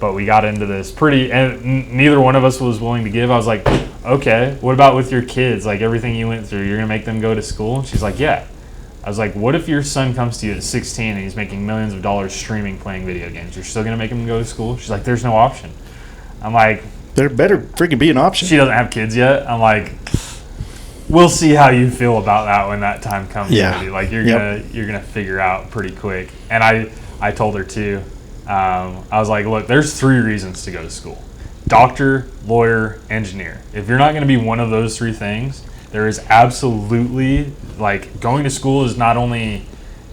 But we got into this and neither one of us was willing to give. I was like, okay, what about with your kids? Everything you went through, you're gonna make them go to school? She's like, yeah. I was like, what if your son comes to you at 16 and he's making millions of dollars streaming, playing video games? You're still gonna make him go to school? She's like, there's no option. I'm like, there better freaking be an option. She doesn't have kids yet. I'm like, we'll see how you feel about that when that time comes. Yeah. You're gonna figure out pretty quick. And I told her too. I was like, look, there's 3 reasons to go to school: doctor, lawyer, engineer. If you're not going to be one of those 3 things, there is absolutely going to school is not only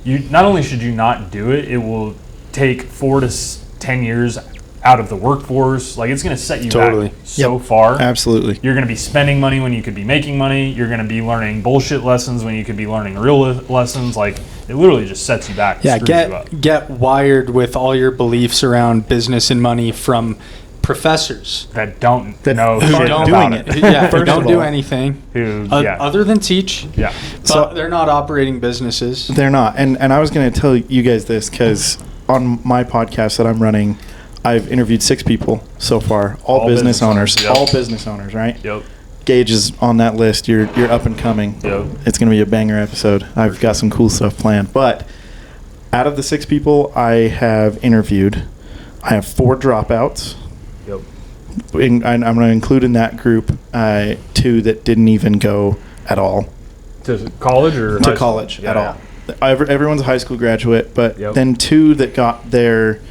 should you not do it, it will take 4 to 10 years out of the workforce. It's going to set you back so far. Absolutely. You're going to be spending money when you could be making money. You're going to be learning bullshit lessons when you could be learning real lessons. It literally just sets you back. Yeah, get wired with all your beliefs around business and money from professors that don't know who shit don't about doing it. Yeah, who don't do anything other than teach. Yeah. But they're not operating businesses. They're not. And I was going to tell you guys this because on my podcast that I'm running, I've interviewed 6 people so far, all business owners. Yep. All business owners, right? Yep. Gage is on that list. You're up and coming. Yep. It's going to be a banger episode. I've got some cool stuff planned. But out of the 6 people I have interviewed, I have 4 dropouts. Yep. I'm going to include in that group 2 that didn't even go at all. To college or to college at all. Everyone's a high school graduate, but then 2 that got their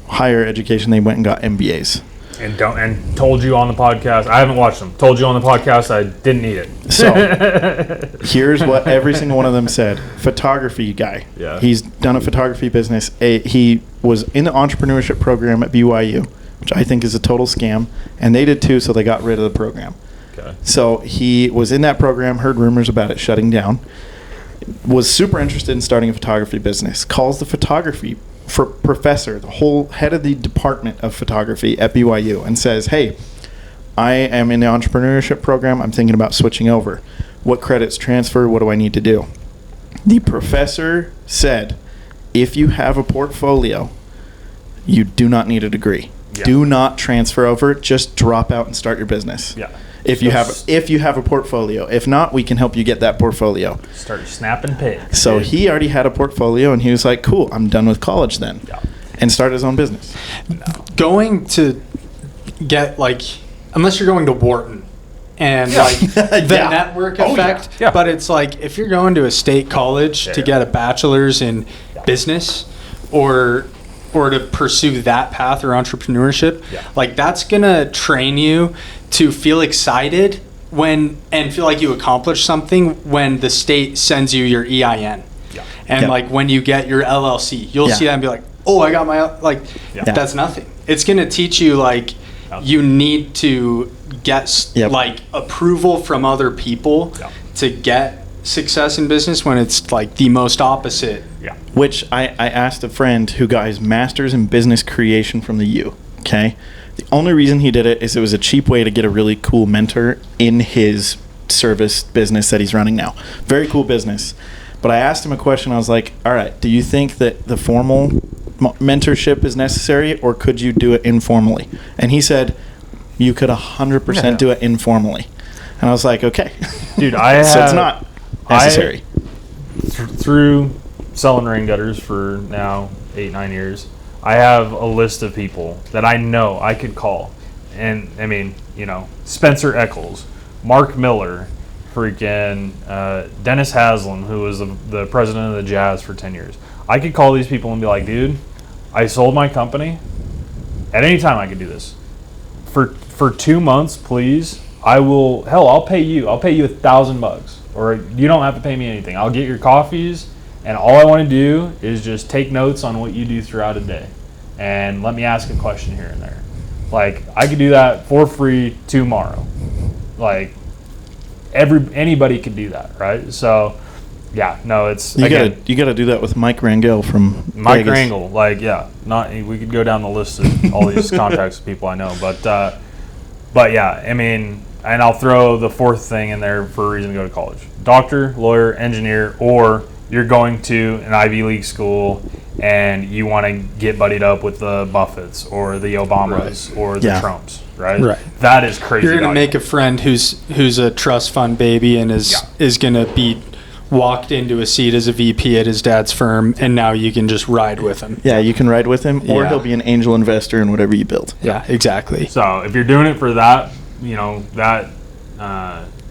higher education, they went and got MBAs. And told you on the podcast, I haven't watched them, told you on the podcast I didn't need it. So here's what every single one of them said. Photography guy. Yeah. He's done a photography business. He was in the entrepreneurship program at BYU, which I think is a total scam. And they did too, so they got rid of the program. Okay. So he was in that program, heard rumors about it shutting down, was super interested in starting a photography business, calls the photography professor, the whole head of the department of photography at BYU, and says, hey, I am in the entrepreneurship program. I'm thinking about switching over. What credits transfer? What do I need to do? The professor said, if you have a portfolio, you do not need a degree. Yeah. Do not transfer over. Just drop out and start your business. Yeah. If you have a portfolio. If not, we can help you get that portfolio. Start snapping pigs. So he already had a portfolio, and he was like, cool, I'm done with college then. Yeah. And start his own business. No. Going to get, unless you're going to Wharton and, the network effect. Yeah. But it's if you're going to a state college to get a bachelor's in business or to pursue that path or entrepreneurship, that's going to train you to feel excited and feel like you accomplished something when the state sends you your EIN. Yeah. And when you get your LLC, you'll see that and be like, oh, I got my, that's nothing. It's going to teach you you need to get approval from other people to get success in business when it's the most opposite. Yeah. Which I asked a friend who got his master's in business creation from the U. Okay. The only reason he did it is it was a cheap way to get a really cool mentor in his service business that he's running now. Very cool business. But I asked him a question. I was like, all right, do you think that the formal mentorship is necessary, or could you do it informally? And he said, you could 100% do it informally. And I was like, okay. Dude, so it's not necessary. Through selling rain gutters for now 8-9 years, I have a list of people that I know I could call. And, Spencer Eccles, Mark Miller, freaking Dennis Haslam, who was the president of the Jazz for 10 years. I could call these people and be like, dude, I sold my company. At any time I could do this. For 2 months, please, I'll pay you. I'll pay you $1,000. Or you don't have to pay me anything. I'll get your coffees. And all I want to do is just take notes on what you do throughout a day. And let me ask a question here and there. I could do that for free tomorrow. anybody could do that, right? So yeah, no, it's You gotta do that with Mike Rangel from Mike Vegas. Rangel. Like, yeah, we could go down the list of all these contacts of people I know, but yeah, I mean, and I'll throw the fourth thing in there for a reason to go to college: doctor, lawyer, engineer, or you're going to an Ivy League school and you want to get buddied up with the Buffetts or the Obamas or the Trumps, right? Right. That is crazy. You're gonna make a friend who's a trust fund baby and is gonna be walked into a seat as a VP at his dad's firm, and now you can just ride with him. Yeah, you can ride with him, or he'll be an angel investor in whatever you build. Yeah, exactly. So if you're doing it for that, that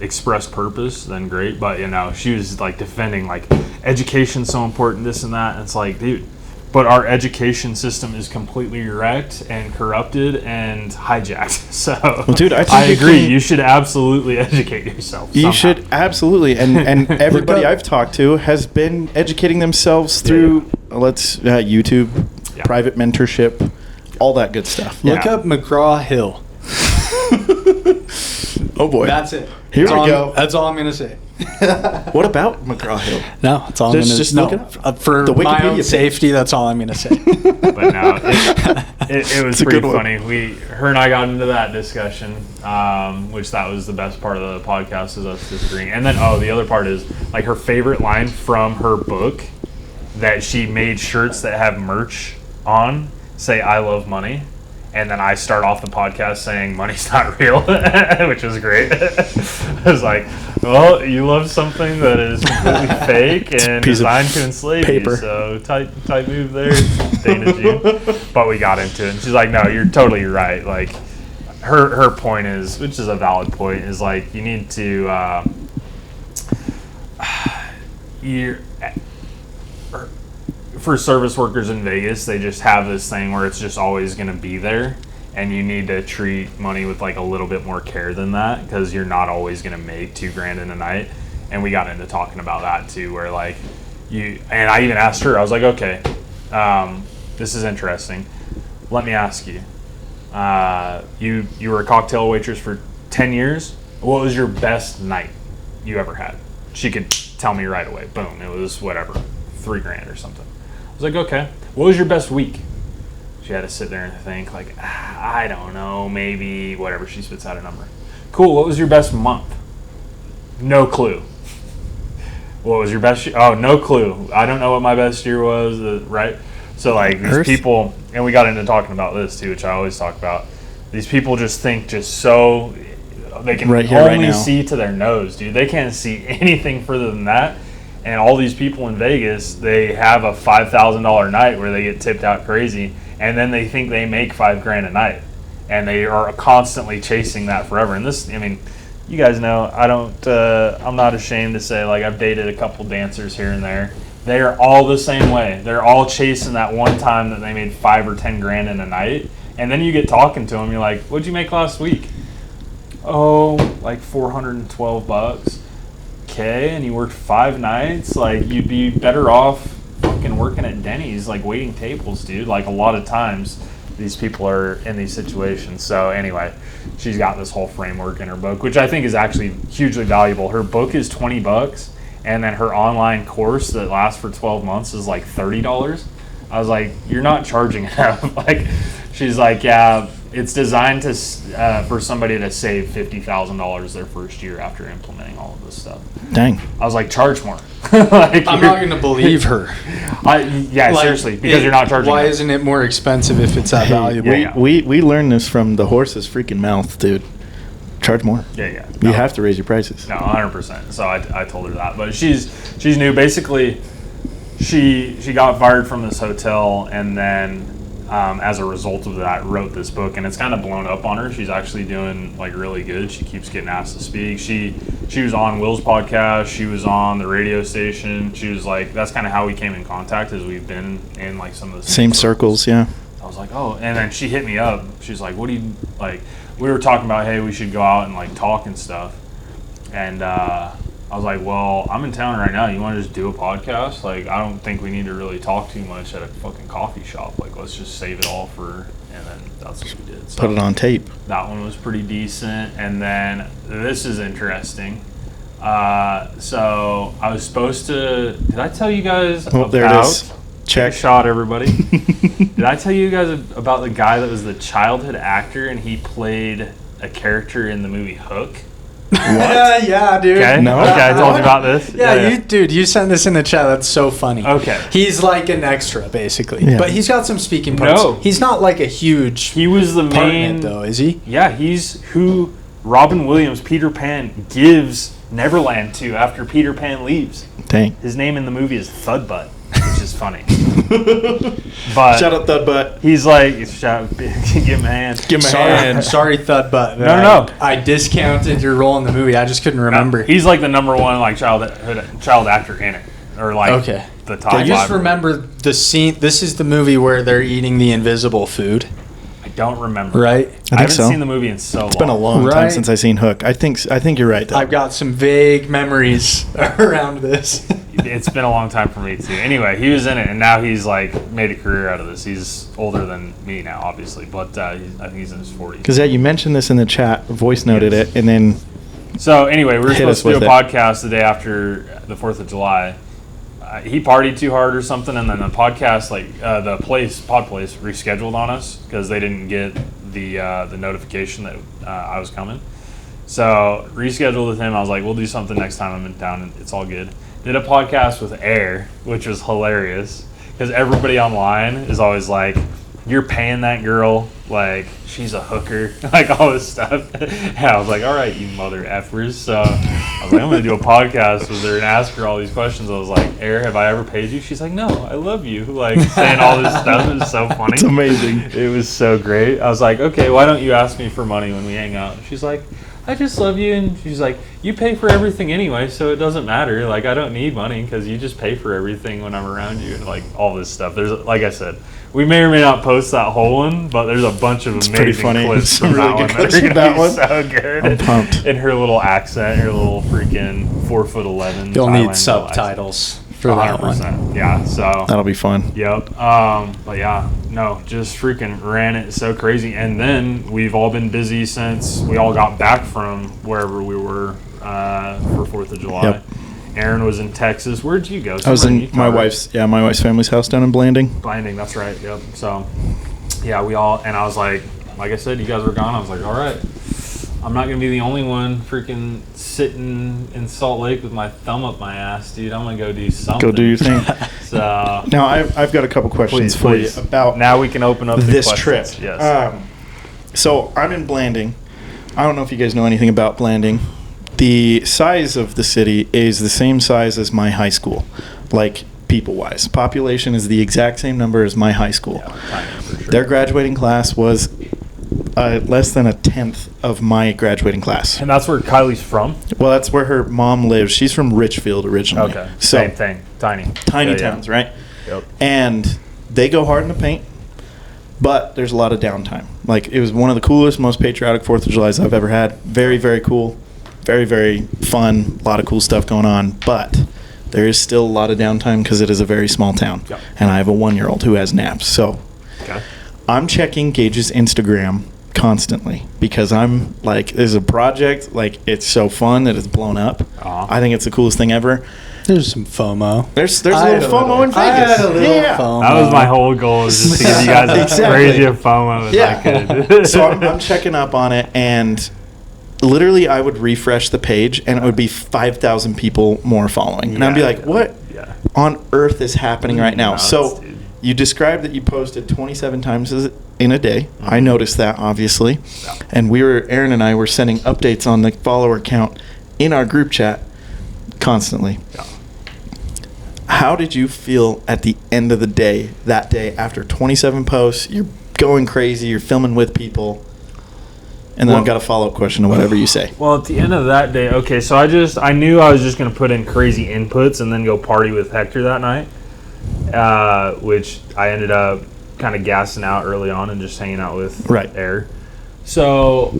express purpose, then great. But she was like defending like education's so important, this and that. And it's like, dude, but our education system is completely wrecked and corrupted and hijacked. So, well, dude, I agree. You should absolutely educate yourself. You should absolutely, and everybody I've talked to has been educating themselves through YouTube, private mentorship, all that good stuff. Look up McGraw-Hill. Oh boy, that's it. Here we go. That's all I'm gonna say. What about McGraw-Hill? No, that's all I'm gonna say. Just look it up. For the my own Wikipedia safety, that's all I'm gonna say. But no, it was pretty funny. Her and I got into that discussion, which that was the best part of the podcast, is us disagreeing. And then the other part is like her favorite line from her book that she made shirts that have merch on say "I love money." And then I start off the podcast saying money's not real, which was great. I was like, well, you love something that is completely fake and designed to enslave you. So tight move there, Dana G. But we got into it. And she's like, no, you're totally right. Like, her point is, which is a valid point, is like, you need to, for service workers in Vegas, they just have this thing where it's just always going to be there, and you need to treat money with like a little bit more care than that, because you're not always going to make $2,000 in a night. And we got into talking about that too, where like and I even asked her, I was like, okay, this is interesting. Let me ask you, you were a cocktail waitress for 10 years. What was your best night you ever had? She could tell me right away. Boom. It was whatever, $3,000 or something. I was like, okay, what was your best week? She had to sit there and think, like, I don't know, maybe whatever. She spits out a number. Cool, what was your best month? No clue. What was your best year? Oh, no clue. I don't know what my best year was, right? So, like, these people, and we got into talking about this, too, which I always talk about. These people just think so, they can only see to their nose, dude. They can't see anything further than that. And all these people in Vegas, they have a $5,000 night where they get tipped out crazy, and then they think they make $5,000 a night, and they are constantly chasing that forever. And this, I mean, you guys know, I'm not ashamed to say, like, I've dated a couple dancers here and there. They are all the same way. They're all chasing that one time that they made $5,000 or $10,000 in a night, and then you get talking to them, you're like, what'd you make last week? Oh, like $412. Okay, and you worked 5 nights, like, you'd be better off fucking working at Denny's, like, waiting tables, dude. Like, a lot of times these people are in these situations. So anyway, she's got this whole framework in her book, which I think is actually hugely valuable. Her book is $20, and then her online course that lasts for 12 months is like $30. I was like, you're not charging enough. Like, she's like, yeah, it's designed to for somebody to save $50,000 their first year after implementing all of this stuff. Dang. I was like, charge more. Like, I'm not going to believe her. Seriously, because you're not charging. Why isn't it more expensive if it's that valuable? We learned this from the horse's freaking mouth, dude. Charge more. Yeah. You have to raise your prices. No, 100%. So I told her that. But she's new. Basically, she got fired from this hotel, and then as a result of that, wrote this book, and it's kind of blown up on her. She's actually doing like really good. She keeps getting asked to speak. She was on Will's podcast. She was on the radio station. She was like, that's kind of how we came in contact, as we've been in like some of the same circles. Yeah. I was like, oh, and then she hit me up. She's like, what do you like? We were talking about, hey, we should go out and like talk and stuff. And I was like, well, I'm in town right now. You want to just do a podcast? Like, I don't think we need to really talk too much at a fucking coffee shop. Like, let's just save it all for, and then that's what we did. So put it on tape. That one was pretty decent. And then this is interesting. So I was supposed to. Did I tell you guys about? There it is. Check. Take a shot, everybody. Did I tell you guys about the guy that was the childhood actor and he played a character in the movie Hook? What? Yeah, dude. Okay. No. Okay, I told you about this. Yeah, you sent this in the chat. That's so funny. Okay. He's like an extra, basically. Yeah. But he's got some speaking parts. No. He's not like a huge He was the part in main. it, though, is he? Yeah, he's who Robin Williams, Peter Pan, gives Neverland to after Peter Pan leaves. Dang. His name in the movie is Thudbutt, which is funny. But Shout out Thudbutt. he's like, give him a hand. Give him a hand. Sorry, Thudbutt. No. I discounted your role in the movie. I just couldn't remember. He's like the number one like child actor in it, or like Okay. the top. I just five. remember the scene. This is the movie where they're eating the invisible food, I don't remember. right? think I haven't so. seen the movie in so long. It's been a long time Right. since I seen Hook. I think you're right. Though. I've got some vague memories around this. It's been a long time for me too. Anyway, he was in it, and now he's like made a career out of this. He's older than me now, obviously, but I think he's in his 40s. Because you mentioned this in the chat, voice noted it, and then So anyway, we were Hit supposed us to do a with podcast the day after the 4th of July. He partied too hard or something, and then the podcast, the pod place, rescheduled on us because they didn't get the notification that I was coming. So rescheduled with him. I was like, we'll do something next time I'm in town, and it's all good. Did a podcast with Air, which was hilarious because everybody online is always like, you're paying that girl, like she's a hooker, like all this stuff. And I was like, all right, you mother effers. So I was like, I'm gonna do a podcast with her and ask her all these questions. I was like, Air, have I ever paid you? She's like, no, I love you. Like saying all this stuff. It was so funny. it's amazing. It was so great. I was like, okay, why don't you ask me for money when we hang out? And she's like, I just love you. And she's like, you pay for everything anyway, so it doesn't matter. Like, I don't need money because you just pay for everything when I'm around you. And like all this stuff. There's, like I said, we may or may not post that whole one, but there's a bunch of pretty amazing funny. clips Some from really that good one clips that are from gonna that be one. so good. I'm pumped. In her little accent, her little freaking 4'11". You'll need Thailand subtitles for that one. 100%. Yeah, so That'll be fun. Yep. But yeah, no, just freaking ran it so crazy. And then we've all been busy since we all got back from wherever we were for 4th of July. Yep. Aaron was in Texas. Where'd you go? I was Somewhere in Utah, my right? wife's family's house down in Blanding. Blinding, that's right. Yep. So, yeah, we all, and I was like I said, you guys were gone. I was like, all right, I'm not going to be the only one freaking sitting in Salt Lake with my thumb up my ass, dude. I'm going to go do something. Go do your thing. So, Now I've got a couple questions for please. you about Now we can open up the this questions. trip. Yes. So I'm in Blanding. I don't know if you guys know anything about Blanding. The size of the city is the same size as my high school, like people-wise. Population is the exact same number as my high school. Yeah, tiny for sure. Their graduating class was less than a tenth of my graduating class. And that's where Kylie's from? Well, that's where her mom lives. She's from Richfield originally. Okay. So Same thing. Tiny. tiny Yeah, yeah. towns, right? Yep. And they go hard in the paint, but there's a lot of downtime. Like, it was one of the coolest, most patriotic 4th of Julys I've ever had. Very, very cool. Very, very fun. A lot of cool stuff going on. But there is still a lot of downtime because it is a very small town. Yep. And I have a 1-year-old who has naps. So Okay. I'm checking Gage's Instagram constantly because I'm like, there's a project, like, it's so fun that it's blown up. Uh-huh. I think it's the coolest thing ever. There's some FOMO. There's a I had little FOMO in Vegas. I had a little Yeah. FOMO. That was my whole goal, is just to give you guys as Exactly. crazy a FOMO as I could. So I'm checking up on it, and literally I would refresh the page, and it would be 5,000 people more following. And I'd be Yeah, like, yeah, what yeah. on earth is happening right now? Nuts, So dude. you described that you posted 27 times in a day. I noticed that, obviously. Yeah. And Aaron and I were sending updates on the follower count in our group chat constantly. Yeah. How did you feel at the end of the day, that day, after 27 posts? You're going crazy, you're filming with people. And then I've got a follow-up question to whatever you say. Well, at the end of that day, okay, so I knew I was just going to put in crazy inputs and then go party with Hector that night, which I ended up kind of gassing out early on and just hanging out with Right. Air. So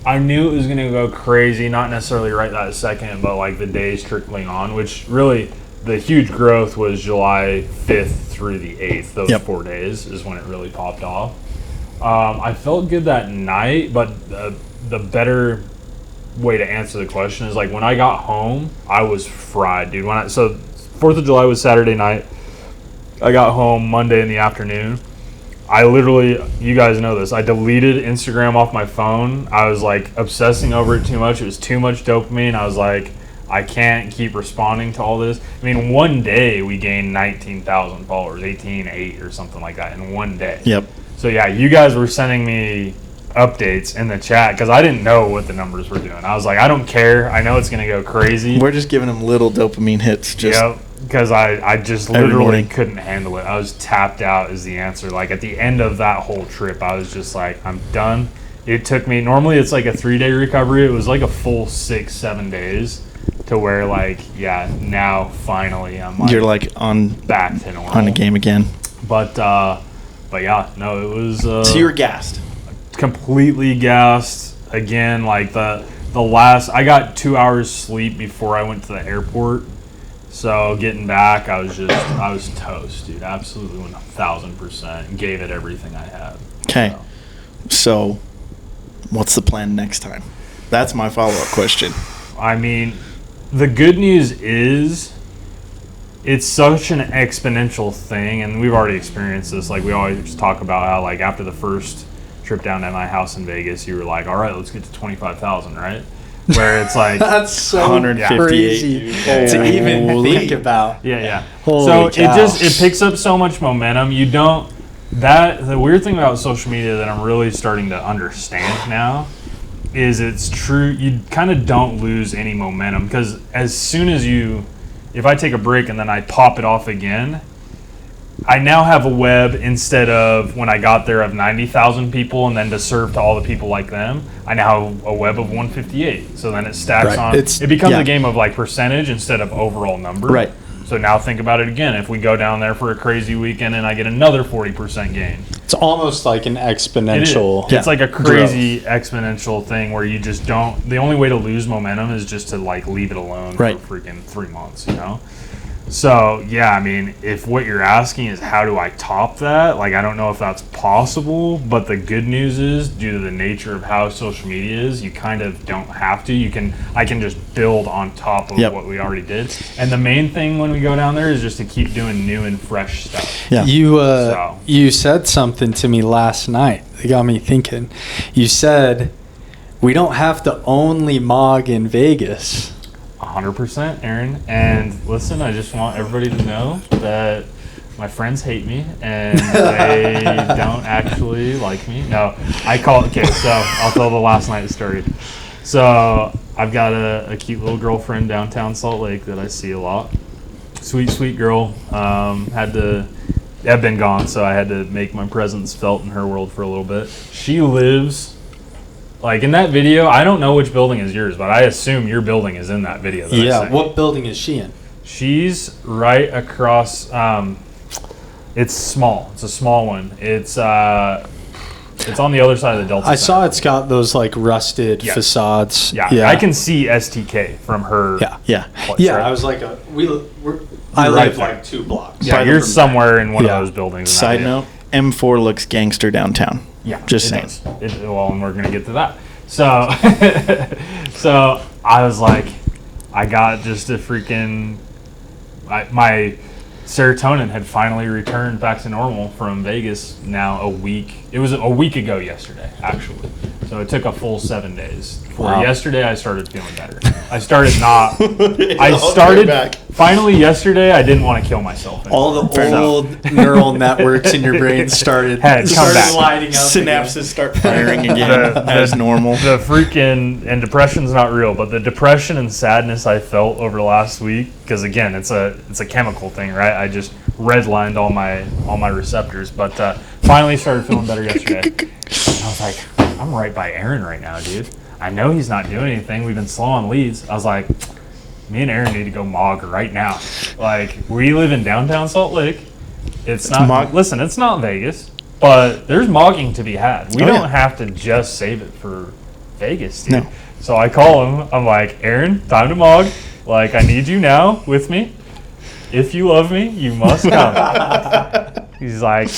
I knew it was going to go crazy, not necessarily right that second, but like the days trickling on, which really the huge growth was July 5th through the 8th. Those Yep. 4 days is when it really popped off. I felt good that night, but the better way to answer the question is, like, when I got home, I was fried, dude. So 4th of July was Saturday night. I got home Monday in the afternoon. I literally, you guys know this, I deleted Instagram off my phone. I was like obsessing over it too much. It was too much dopamine. I was like, I can't keep responding to all this. I mean, one day we gained 19,000 followers, 18.8 or something like that in one day. Yep. So yeah, you guys were sending me updates in the chat because I didn't know what the numbers were doing. I was like, I don't care. I know it's going to go crazy. We're just giving them little dopamine hits. Yep, because I just literally couldn't handle it. I was tapped out is the answer. Like, at the end of that whole trip, I was just like, I'm done. It took me, normally it's like a 3-day recovery. It was like a full 6-7 days to where, like, yeah, now finally I'm like, you're like on back to normal. On the game again. But yeah, no, it was. So you were gassed. Completely gassed again. Like the last, I got 2 hours sleep before I went to the airport. So getting back, I was toast, dude. Absolutely 1,000%. Gave it everything I had. Okay. So what's the plan next time? That's my follow-up question. I mean, the good news is it's such an exponential thing, and we've already experienced this. Like, we always talk about how, like, after the first trip down to my house in Vegas, you were like, all right, let's get to 25,000, right? Where it's like that's so 158 crazy to even think about. Yeah. Holy So cow. it picks up so much momentum. The weird thing about social media that I'm really starting to understand now is it's true. You kind of don't lose any momentum, because as soon as if I take a break and then I pop it off again, I now have a web, instead of when I got there of 90,000 people and then to serve to all the people like them, I now have a web of 158. So then it stacks on. It becomes a game of like percentage instead of overall number. Right. So now think about it again. If we go down there for a crazy weekend and I get another 40% gain. It's almost like an exponential. It's like a crazy exponential thing where you just don't. The only way to lose momentum is just to like leave it alone for freaking 3 months, you know? So, yeah, I mean, if what you're asking is how do I top that, like, I don't know if that's possible, but the good news is, due to the nature of how social media is, you kind of don't have to. I can just build on top of what we already did. And the main thing when we go down there is just to keep doing new and fresh stuff. Yeah. You said something to me last night that got me thinking. You said, we don't have to only mog in Vegas. 100%, Aaron. And listen, I just want everybody to know that my friends hate me and they don't actually like me. No, so I'll tell the last night's story. So I've got a cute little girlfriend downtown Salt Lake that I see a lot. Sweet girl. I've been gone, so I had to make my presence felt in her world for a little bit. She lives... Like, in that video, I don't know which building is yours, but I assume your building is in that video. What building is she in? She's right across. It's small. It's a small one. It's on the other side of the Delta. I saw it's got those like rusted facades. Yeah, I can see STK from her. Yeah. Place, right? I was like, I live like 2 blocks. Yeah, you're somewhere in one of those buildings. Side note: M4 looks gangster downtown. Yeah, just saying. And we're gonna get to that. So, so I was like, I got just a freaking. My serotonin had finally returned back to normal from Vegas. Now a week. It was a week ago yesterday, actually. So it took a full 7 days. Yesterday, I started feeling better. Finally yesterday, I didn't want to kill myself anymore. All the old neural networks in your brain started lighting up. Synapses start firing again as normal. The freaking, and depression's not real, but the depression and sadness I felt over the last week, because again, it's a chemical thing, right? I just redlined all my receptors, but finally started feeling better yesterday. I was like, I'm right by Aaron right now, dude. I know he's not doing anything. We've been slow on leads. I was like, me and Aaron need to go mog right now. Like, we live in downtown Salt Lake. It's not Vegas, but there's mogging to be had. We don't have to just save it for Vegas, dude. No. So I call him. I'm like, Aaron, time to mog. Like, I need you now with me. If you love me, you must come. He's like,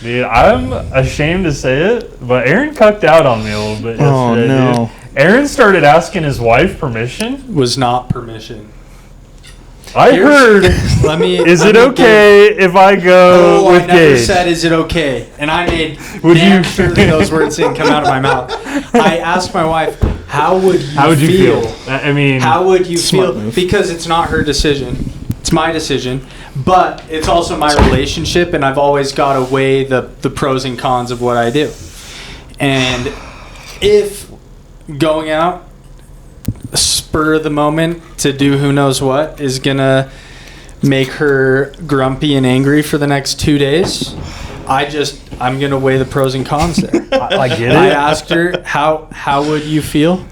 dude, I'm ashamed to say it, but Aaron cucked out on me a little bit yesterday, dude. Aaron started asking his wife permission. Was not permission. I heard. Let me. Is let it me okay if I go with I never Gage? said, "Is it okay?" And I made Would damn you- sure that those words didn't come out of my mouth. I asked my wife, "How would you How would you feel? feel? I mean, How would you Smart feel?" move. Because it's not her decision. It's my decision. But it's also my relationship, and I've always got to weigh the pros and cons of what I do. And if going out, spur of the moment to do who knows what is going to make her grumpy and angry for the next 2 days, I'm going to weigh the pros and cons there. I get I it. asked her, how would you feel?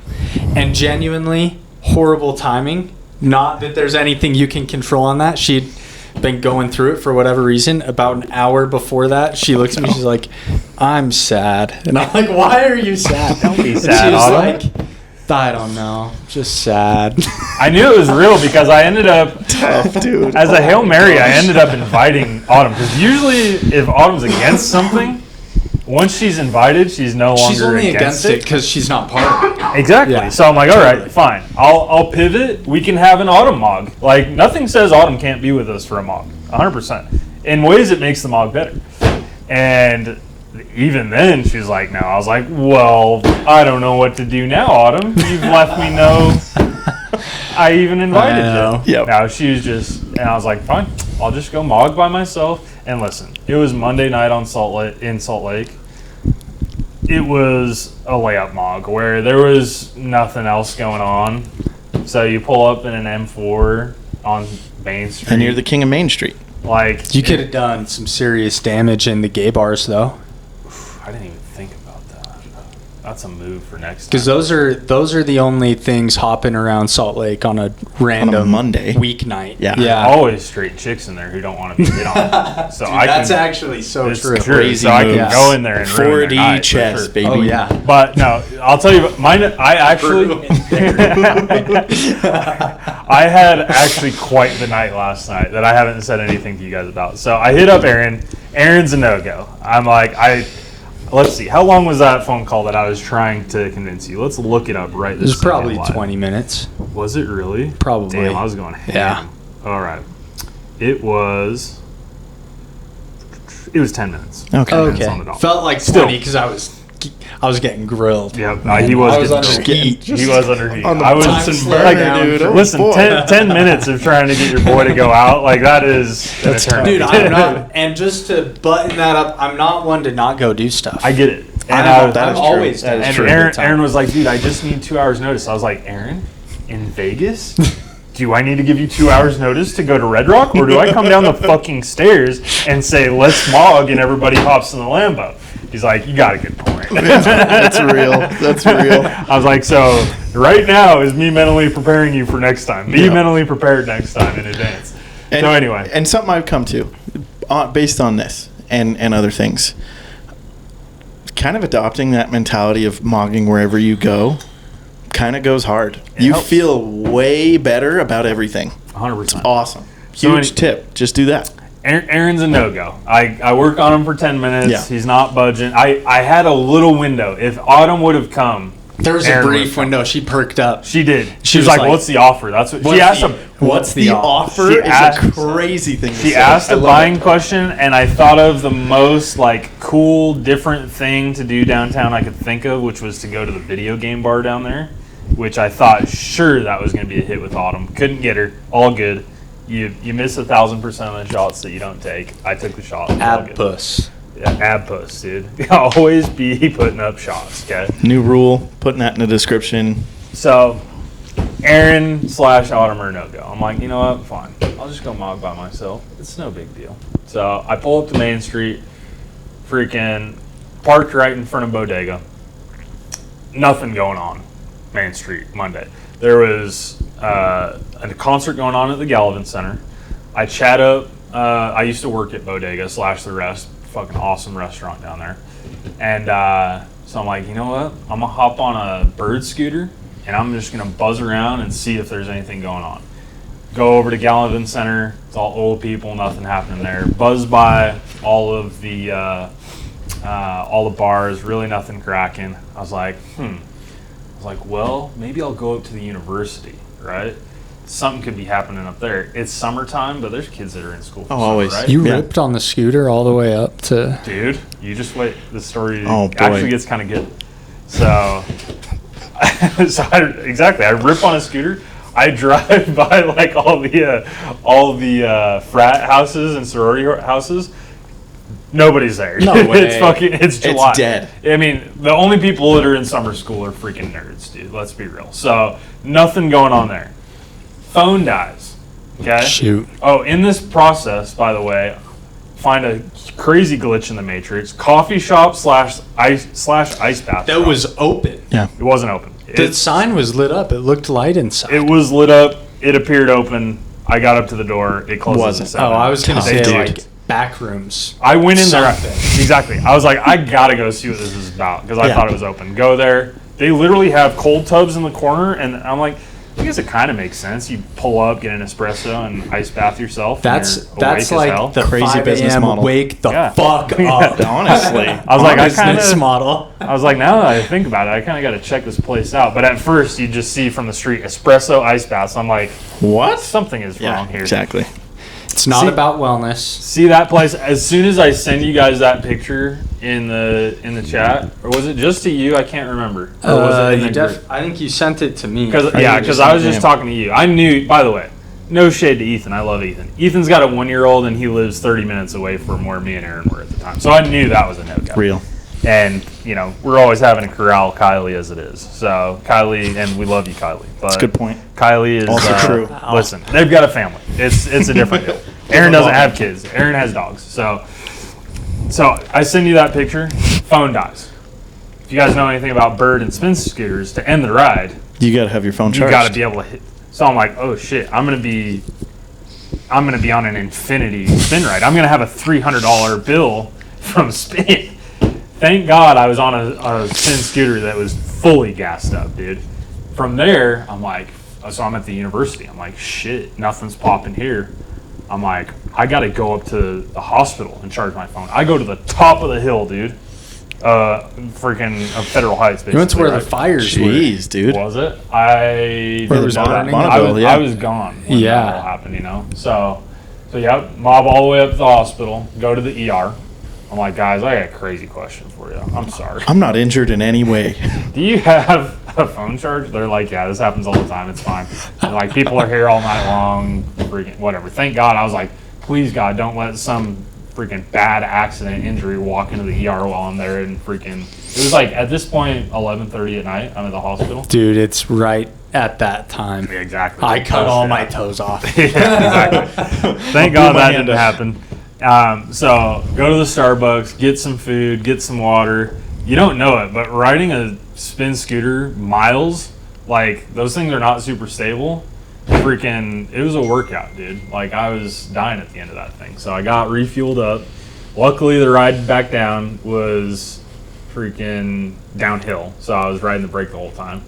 And genuinely, horrible timing. Not that there's anything you can control on that. She'd been going through it for whatever reason. About an hour before that, she looks at me, she's like, "I'm sad." And I'm like, "Why are you sad?" Don't be And sad, she was Autumn. like, "I don't know. Just sad." I knew it was real because I ended up, Tough, dude. as a Hail Mary, I ended up inviting Autumn. Because usually if Autumn's against something, once she's invited, she's no longer She's only against it it. because she's not part of it. Exactly. Yeah. So I'm like, all right, Totally. fine. I'll pivot. We can have an Autumn Mog. Like, nothing says Autumn can't be with us for a Mog. 100%. In ways, it makes the Mog better. And even then, she's like, no. I was like, well, I don't know what to do now, Autumn. You've left me no... I even invited I know. you. Yep. Now, she was just... And I was like, fine. I'll just go Mog by myself. And listen, it was Monday night in Salt Lake. It was a layup Mog where there was nothing else going on. So you pull up in an M4 on Main Street. And you're the king of Main Street. Like, You could have done some serious damage in the gay bars, though. I didn't even think about that. That's a move for next time. Because those are the only things hopping around Salt Lake on a random Monday. weeknight. Yeah. Always straight chicks in there who don't want to be hit on. So Dude, I that's can, actually so it's true. true. Crazy So I can moves. go in there and ruin their 4D night, for chess, sure. baby. Oh yeah. But no, I'll tell you, mine. I actually, I had actually quite the night last night that I haven't said anything to you guys about. So I hit up Aaron. Aaron's a no-go. I'm like, let's see, how long was that phone call that I was trying to convince you? Let's look it up right It this was probably second live. 20 minutes. Was it really? Probably. Damn, I was going ham. Yeah. All right. It was 10 minutes. Okay. minutes on the dot. Felt like Still. 20 because I was getting grilled. Yeah, he was. I was getting under grilled. heat. He was under heat. On the I was Bunsen like, burner, dude. Oh, listen, boy. 10 minutes of trying to get your boy to go out, like that is an eternity. Dude, I'm not. And just to button that up, I'm not one to not go do stuff. I get it. And I'm, that I'm is true. always That is down And for a Aaron, good time. Aaron was like, dude, I just need 2 hours notice. I was like, Aaron, in Vegas? Do I need to give you 2 hours notice to go to Red Rock? Or do I come down the fucking stairs and say, let's Mog, and everybody hops in the Lambo? He's like, you got a good point. That's real. That's real. I was like, so right now is me mentally preparing you for next time. Be Yeah. mentally prepared next time in advance. So anyway. And something I've come to, based on this and other things, kind of adopting that mentality of mogging wherever you go kind of goes hard. You helps. feel way better about everything. 100%. Awesome. So Huge any- tip. Just do that. Aaron's a no-go. I work on him for 10 minutes. Yeah. He's not budging. I had a little window. If Autumn would have come, There was a Aaron brief would've come. window. She perked up. She did. She She was was like, like, what's the offer? That's what What's she asked. What's the offer? She is asked- a crazy thing to She say. asked I a love buying it. question, and I thought of the most like cool, different thing to do downtown I could think of, which was to go to the video game bar down there, which I thought sure that was going to be a hit with Autumn. Couldn't get her. All good. You miss 1,000% of the shots that you don't take. I took the shot. It was all Ab good. puss. Yeah, ab puss, dude. Always be putting up shots, okay? New rule. Putting that in the description. So, Aaron / Autumn or no go. I'm like, you know what? Fine. I'll just go Mog by myself. It's no big deal. So, I pull up to Main Street, freaking parked right in front of Bodega. Nothing going on. Main Street, Monday. There was a concert going on at the Gallivan Center. I chat up. I used to work at Bodega / The Rest. Fucking awesome restaurant down there. And so I'm like, you know what? I'm going to hop on a bird scooter, and I'm just going to buzz around and see if there's anything going on. Go over to Gallivan Center. It's all old people. Nothing happening there. Buzz by all of the bars. Really nothing cracking. I was like, was like, well, maybe I'll go up to the university, right? Something could be happening up there. It's summertime, but there's kids that are in school. For always. summer, right? You ripped on the scooter all the way up to... Dude, you just wait. The story Oh, boy. actually gets kind of good. So, I rip on a scooter. I drive by like all the frat houses and sorority houses. Nobody's there. No way. It's July. It's dead. I mean, the only people that are in summer school are freaking nerds, dude. Let's be real. So, nothing going on there. Phone dies. Okay? Shoot. Oh, in this process, by the way, find a crazy glitch in the Matrix. Coffee shop slash ice bath. That shop. was open. Yeah. It wasn't open. The sign was lit up. It looked light inside. It was lit up. It appeared open. I got up to the door. It closed. Wasn't. At 7. I was going to They say, did. like, back rooms. I went in there. Something. Exactly. I was like, I got to go see what this is about because I Yeah. thought it was open. Go there. They literally have cold tubs in the corner. And I'm like, I guess it kind of makes sense. You pull up, get an espresso, and ice bath yourself. and That's you're awake as hell. like the Crazy 5 business a.m. model. Wake the Yeah. fuck up. Honestly. I was like, I kind Business of. model. I was like, now that I think about it, I kind of got to check this place out. But at first, you just see from the street espresso ice baths. I'm like, What? something is wrong here. Exactly. It's not See- about wellness. See that place? As soon as I send you guys that picture in the chat, or was it just to you? I can't remember. Or was it in the group? I think you sent it to me. Because I was just talking to you. I knew. By the way, no shade to Ethan. I love Ethan. Ethan's got a 1-year-old and he lives 30 minutes away from where me and Aaron were at the time. So I knew that was a no-go. Real. And we're always having to corral Kylie as it is. So Kylie, and we love you, Kylie. But That's a good point. Kylie is Also true. Listen, they've got a family. It's a different deal. Aaron doesn't have kids. Aaron has dogs. So I send you that picture. Phone dies. If you guys know anything about bird and spin scooters, to end the ride, You got to have your phone you charged. got to be able to hit. So I'm like, oh shit, I'm gonna be on an infinity spin ride. I'm gonna have a $300 bill from Spin. Thank God I was on a spin scooter that was fully gassed up, dude. From there, I'm like, so I'm at the university. I'm like, shit, nothing's popping here. I'm like, I gotta go up to the hospital and charge my phone. I go to the top of the hill, dude. Freaking Federal Heights, basically. You went to where right? the fires Jeez, dude. Was it? I Where didn't was know that. Bonneville, I was gone when Yeah. that all happened, So yeah, mob all the way up to the hospital, go to the ER. I'm like, guys, I got a crazy question for you. I'm sorry. I'm not injured in any way. Do you have a phone charge? They're like, yeah, this happens all the time. It's fine. And like, people are here all night long, freaking whatever. Thank God. I was like, please, God, don't let some freaking bad accident injury walk into the ER while I'm there and freaking. It was like, at this point, 11:30 at night. I'm at the hospital. Dude, it's right at that time. Yeah, exactly. I cut all my toes off. Yeah, exactly. Thank God that didn't happen. So go to the Starbucks, get some food, get some water. You don't know it, but riding a spin scooter miles, like those things are not super stable. Freaking, it was a workout, dude. Like I was dying at the end of that thing. So I got refueled up. Luckily, the ride back down was freaking downhill, so I was riding the brake the whole time.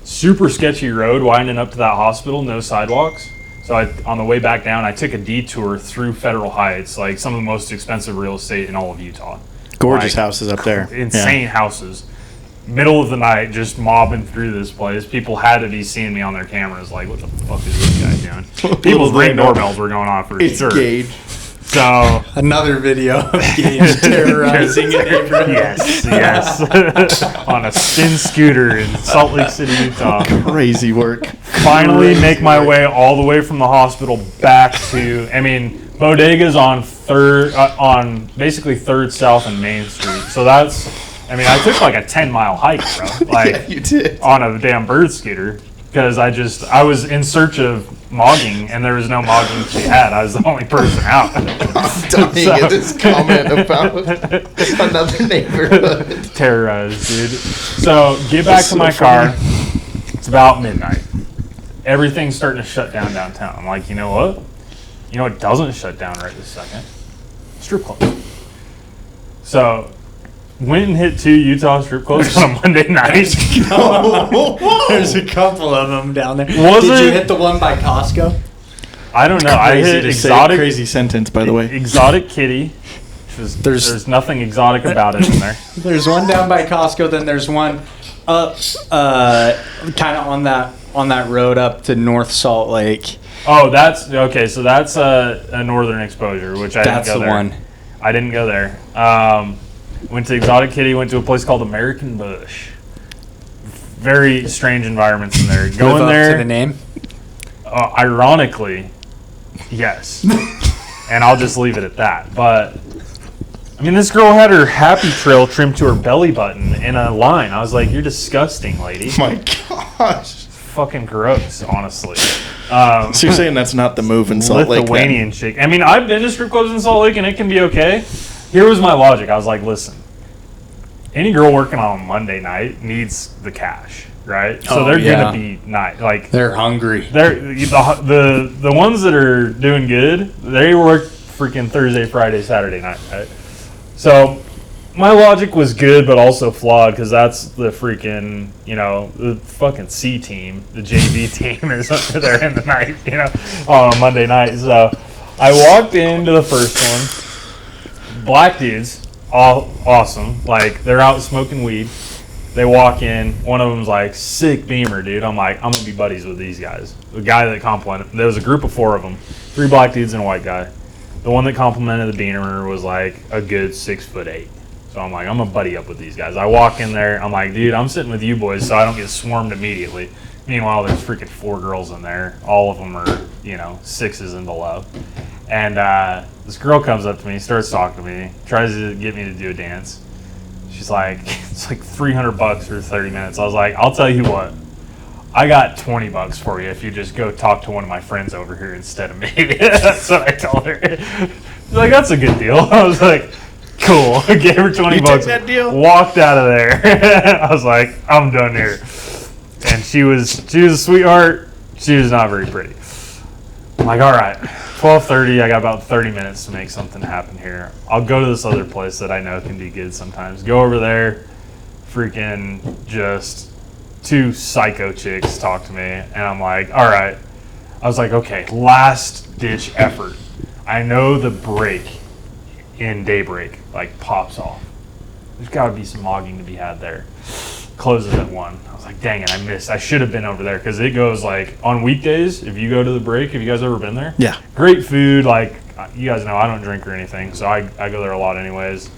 Super sketchy road winding up to that hospital, no sidewalks. So on the way back down, I took a detour through Federal Heights, like some of the most expensive real estate in all of Utah. Gorgeous Like, houses up there. Insane houses. Middle of the night, just mobbing through this place. People had to be seeing me on their cameras, like, what the fuck is this guy doing? People's ring doorbells were going off for It's sure. Gage. So Another video of Gage terrorizing a neighborhood. yes. On a spin scooter in Salt Lake City, Utah. Crazy work. Finally make my way all the way from the hospital back to, Bodega's on basically 3rd South and Main Street. So that's, I took like a 10-mile hike, bro. Like, Yeah, you did. on a damn bird scooter. Because I was in search of mogging, and there was no mogging to be had. I was the only person out. Dying at this comment about another neighborhood. Terrorized, dude. So get back That's to my so car. It's about midnight. Everything's starting to shut down downtown. I'm like, you know what? You know what doesn't shut down right this second? Strip clubs. So went and hit 2 Utah strip clubs on a Monday night. There's a couple of them down there. Was Did you it? hit the one by Costco? I don't know. I Crazy hit to say. exotic. Crazy sentence, by the way. Exotic Kitty. There's nothing exotic about it in there. There's one down by Costco, then there's one up, kind of on that road up to North Salt Lake. Oh, that's okay. So that's a northern exposure, which I That's didn't go the there. one. I didn't go there. Went to Exotic Kitty. Went to a place called American Bush. Very strange environments in there. Going Live up there. to the name. Ironically, yes. And I'll just leave it at that. But I mean, this girl had her happy trail trimmed to her belly button in a line. I was like, "You're disgusting, lady." My gosh. Fucking gross, honestly. So you're saying that's not the move in Salt Lake? Lithuanian chick. I mean, I've been to strip clubs in Salt Lake, and it can be okay. Here was my logic. I was like, listen, any girl working on a Monday night needs the cash, right? So they're gonna be like They're hungry. they're the ones that are doing good. They work freaking Thursday, Friday, Saturday night, right? So my logic was good, but also flawed because that's the freaking, the fucking C team, the JV team is over there in the night, on a Monday night. So I walked into the first one, black dudes, all awesome. Like, they're out smoking weed. They walk in, one of them's like, sick Beamer, dude. I'm like, I'm going to be buddies with these guys. The guy that complimented, there was a group of 4 of them, 3 black dudes and a white guy. The one that complimented the Beamer was like a good 6'8". So I'm like, I'm gonna buddy up with these guys. I walk in there, I'm like, dude, I'm sitting with you boys so I don't get swarmed immediately. Meanwhile, there's freaking 4 girls in there. All of them are, 6s and below. And this girl comes up to me, starts talking to me, tries to get me to do a dance. She's like, it's like $300 for 30 minutes. I was like, I'll tell you what, I got $20 for you if you just go talk to one of my friends over here instead of me. That's what I told her. She's like, that's a good deal. I was like, cool. Gave her $20. took that deal? Walked out of there. I was like, I'm done here. And she was a sweetheart. She was not very pretty. I'm like, all right, 12:30. I got about 30 minutes to make something happen here. I'll go to this other place that I know can be good sometimes. Go over there. Freaking just 2 psycho chicks talk to me, and I'm like, all right. I was like, okay, last ditch effort. I know the break in Daybreak pops off. There's got to be some mogging to be had there. Closes at 1. I was like, dang it, I missed. I should have been over there because it goes on weekdays. If you go to the break, have you guys ever been there? Yeah. Great food. You guys know I don't drink or anything, so I go there a lot anyways.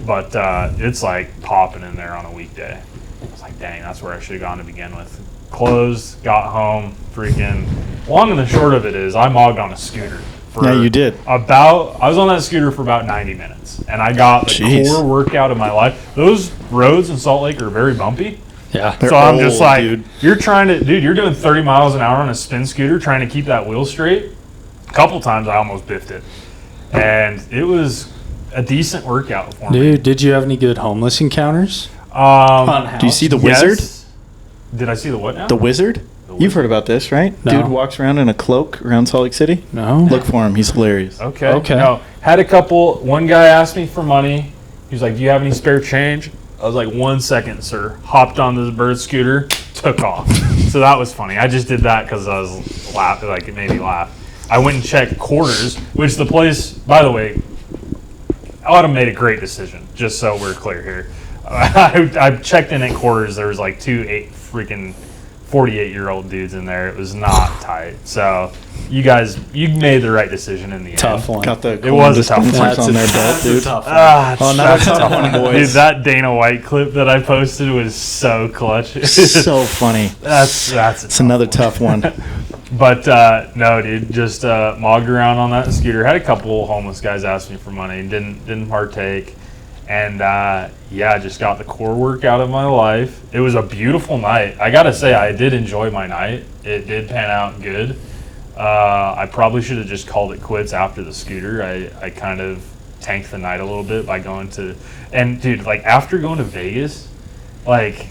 But it's popping in there on a weekday. I was like, dang, that's where I should have gone to begin with. Closed, got home, freaking. Long and the short of it is, I mogged on a scooter. Yeah, you did. I was on that scooter for about 90 minutes, and I got the core workout of my life. Those roads in Salt Lake are very bumpy. Yeah. So I'm just like, dude. You're doing 30 miles an hour on a spin scooter trying to keep that wheel straight. A couple times I almost biffed it. And it was a decent workout for me. Dude, did you have any good homeless encounters? Do you see the wizard? Did I see the what now? The wizard? You've heard about this, right? No. Dude walks around in a cloak around Salt Lake City. No. Look for him. He's hilarious. Okay. No, had a couple. One guy asked me for money. He was like, do you have any spare change? I was like, 1 second, sir. Hopped on this bird scooter, took off. So that was funny. I just did that because I was laughing. It made me laugh. I went and checked quarters, which the place, by the way, I would have made a great decision, just so we're clear here. I checked in at quarters. There was 2 freaking 48-year-old dudes in there. It was not tight. So you made the right decision in the end. Tough one. Got the It was a tough one. dispensers on their belt, dude. Tough one. Another tough one, boys. Dude, that Dana White clip that I posted was so clutch. So funny. It's Another tough one. But no, dude, just mogged around on that scooter. Had a couple homeless guys ask me for money. Didn't partake. And just got the core workout of my life. It was a beautiful night. I gotta say, I did enjoy my night. It did pan out good. I probably should have just called it quits after the scooter. I kind of tanked the night a little bit by going to, and dude, after going to Vegas, I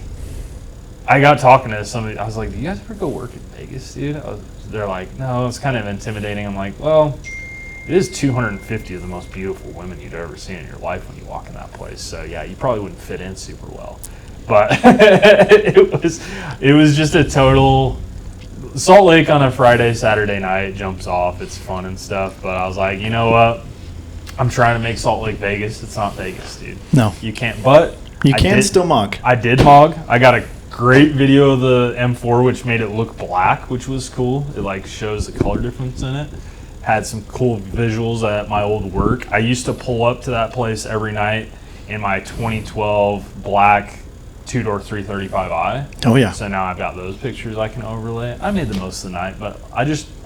got talking to somebody. I was like, do you guys ever go work in Vegas, dude? They're like, no, it's kind of intimidating. I'm like, well, it is 250 of the most beautiful women you'd ever seen in your life when you walk in that place. So yeah, you probably wouldn't fit in super well. But it was just a total Salt Lake on a Friday, Saturday night jumps off. It's fun and stuff. But I was like, you know what? I'm trying to make Salt Lake Vegas. It's not Vegas, dude. No. You can't. But You can still mog. I did mog. I got a great video of the M4, which made it look black, which was cool. It like shows the color difference in it. Had some cool visuals at my old work. I used to pull up to that place every night in my 2012 black 2-door 335i. Oh yeah. So now I've got those pictures I can overlay. I made the most of the night, but I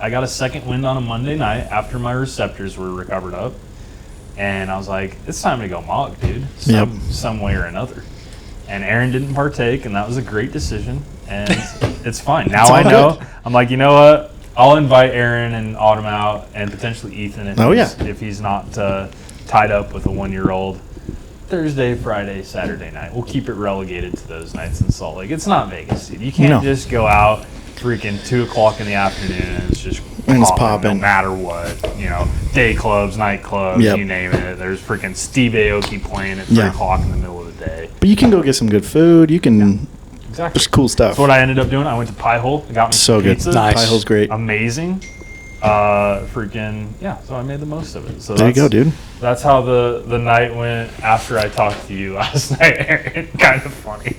got a second wind on a Monday night after my receptors were recovered up. And I was like, it's time to go mog, dude. Some way or another. And Aaron didn't partake, and that was a great decision. And it's fine. Now I know. Good. I'm like, you know what? I'll invite Aaron and Autumn out, and potentially Ethan if he's not tied up with a 1-year-old. Thursday, Friday, Saturday night. We'll keep it relegated to those nights in Salt Lake. It's not Vegas, dude. You can't just go out freaking 2 o'clock in the afternoon and it's just popping no matter what. You know, day clubs, night clubs, you name it. There's freaking Steve Aoki playing at 3 o'clock in the middle of the day. But you can go get some good food. You can... Exactly. Just cool stuff. That's what I ended up doing. I went to Pie Hole. Got me some pizza. Nice. Pie Hole's great. Amazing. So I made the most of it. So there you go, dude. That's how the night went after I talked to you last night, Aaron. Kind of funny.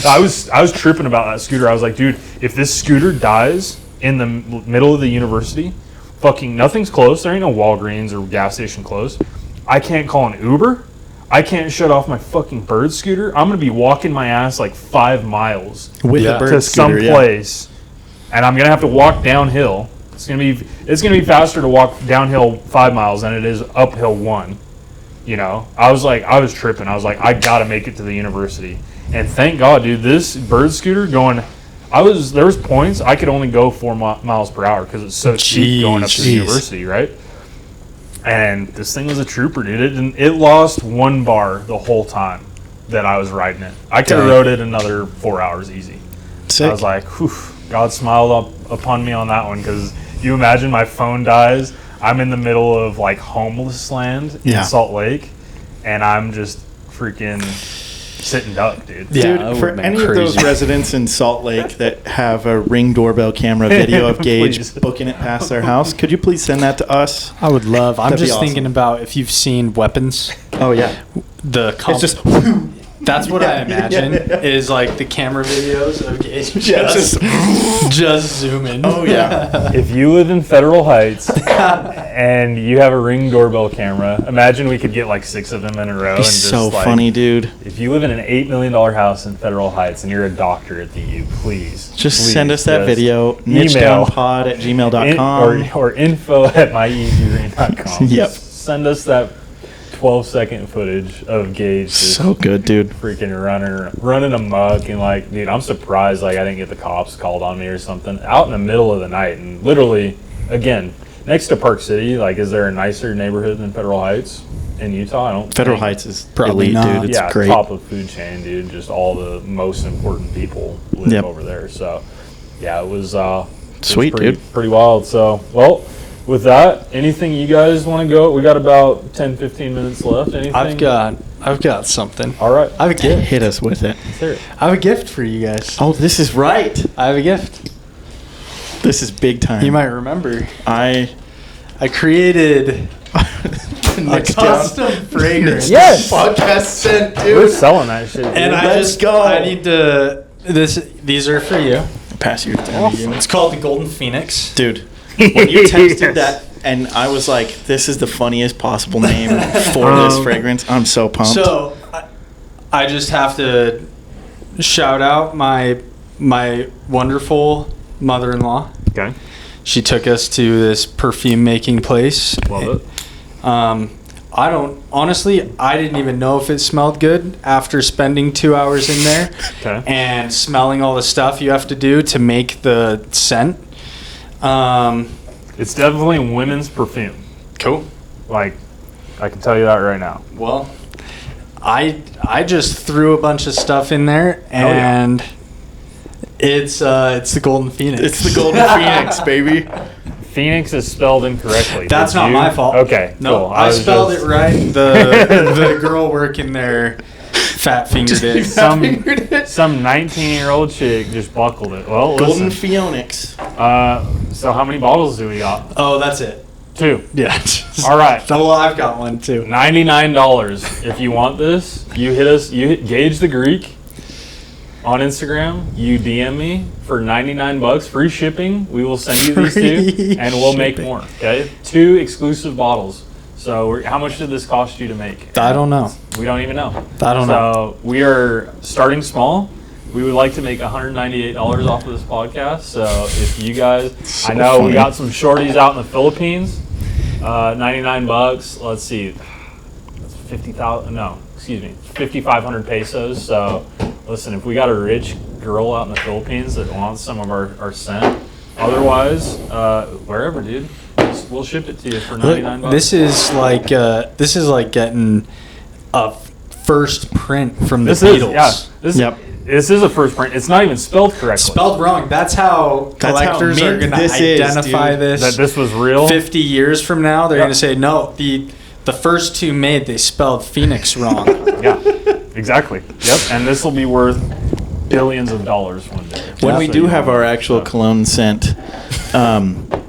I was tripping about that scooter. I was like, dude, if this scooter dies in the middle of the university, fucking nothing's close. There ain't no Walgreens or gas station close. I can't call an Uber. I can't shut off my fucking bird scooter. I'm gonna be walking my ass like 5 miles with the bird to scooter, some place, and I'm gonna have to walk downhill. It's gonna be faster to walk downhill 5 miles than it is uphill 1. You know, I was tripping. I was like, I gotta make it to the university, and thank God, dude. This bird scooter going, there was points I could only go 4 miles per hour because it's so cheap going up to the university, right? And this thing was a trooper, dude. It lost 1 bar the whole time that I was riding it. I could have rode it another 4 hours easy. Sick. I was like, whew, God smiled upon me on that one, because you imagine my phone dies. I'm in the middle of like homeless land in Salt Lake, and I'm just freaking sitting duck, dude. Yeah, dude, for any of those residents in Salt Lake that have a Ring doorbell camera video of Gage booking it past their house, could you please send that to us? I would love. I'm just thinking about if you've seen Weapons. Oh yeah, it's just. That's what I imagine is like the camera videos of Gage just zooming. Oh yeah. If you live in Federal Heights and you have a Ring doorbell camera, imagine we could get like 6 of them in a row. It's so funny, dude. If you live in an $8 million house in Federal Heights and you're a doctor at the U, please send us that video. nichedownpod@gmail.com or info@myeasyrain.com. Yep. Send us that 12-second footage of Gage. So good, dude. Freaking running amok, and like, dude, I'm surprised like I didn't get the cops called on me or something out in the middle of the night, and literally, again, next to Park City. Like, is there a nicer neighborhood than Federal Heights in Utah? I don't. Federal Heights is probably elite, not. dude. It's great. Top of food chain, dude. Just all the most important people live over there. So, yeah, it was sweet, dude. Pretty wild. So, well. With that, anything you guys want to go? We got about 10-15 minutes left. Anything? I've got something. All right. I have a gift. Hit us with it. Let's hear it. I have a gift for you guys. Oh, this is right. I have a gift. This is big time. You might remember. I created a custom fragrance. Yes. Podcast scent, dude. We're selling that shit. Dude. And I need to. These are for you. Pass your thing to you. It's called the Golden Pheonix, dude. When you texted that, and I was like, this is the funniest possible name for this fragrance. I'm so pumped. So, I just have to shout out my wonderful mother-in-law. Okay. She took us to this perfume making place. Love it. I didn't even know if it smelled good after spending 2 hours in there and smelling all the stuff you have to do to make the scent. It's definitely women's perfume. Cool. Like, I can tell you that right now. Well, I just threw a bunch of stuff in there, and it's the Golden Pheonix. It's the Golden Pheonix, baby. Pheonix is spelled incorrectly. That's not my fault. Okay, no, cool. I spelled it right. The girl working there fat fingered it. Some 19-year-old chick just buckled it. Well, Golden listen. Pheonix. So how many bottles do we got? Oh, that's it. 2. Yeah. All right. Well, I've got one too. $99. If you want this, you hit Gage the Greek on Instagram, you DM me for $99, free shipping. We will send you these Free two, and we'll make shipping. more. Okay, 2 exclusive bottles. So, how much did this cost you to make? I don't know. We don't even know. I don't know. So we are starting small. We would like to make $198 off of this podcast. So if you guys, I know funny. we got some shorties out in the Philippines. $99. Let's see, that's 50,000. No, excuse me, 5,500 pesos. So listen, if we got a rich girl out in the Philippines that wants some of our scent, otherwise, wherever, dude, we'll ship it to you for $99. This is like getting a first print from the This Beatles. is, yeah. This is a first print. It's not even spelled correctly. Spelled wrong. That's how collectors are going to identify this. That this was real. 50 years from now, they're Yep. going to say, no, the first 2 made, they spelled Pheonix wrong. Yeah, exactly. Yep, and this will be worth billions of dollars one day. When we So do you have know, our actual so. cologne scent,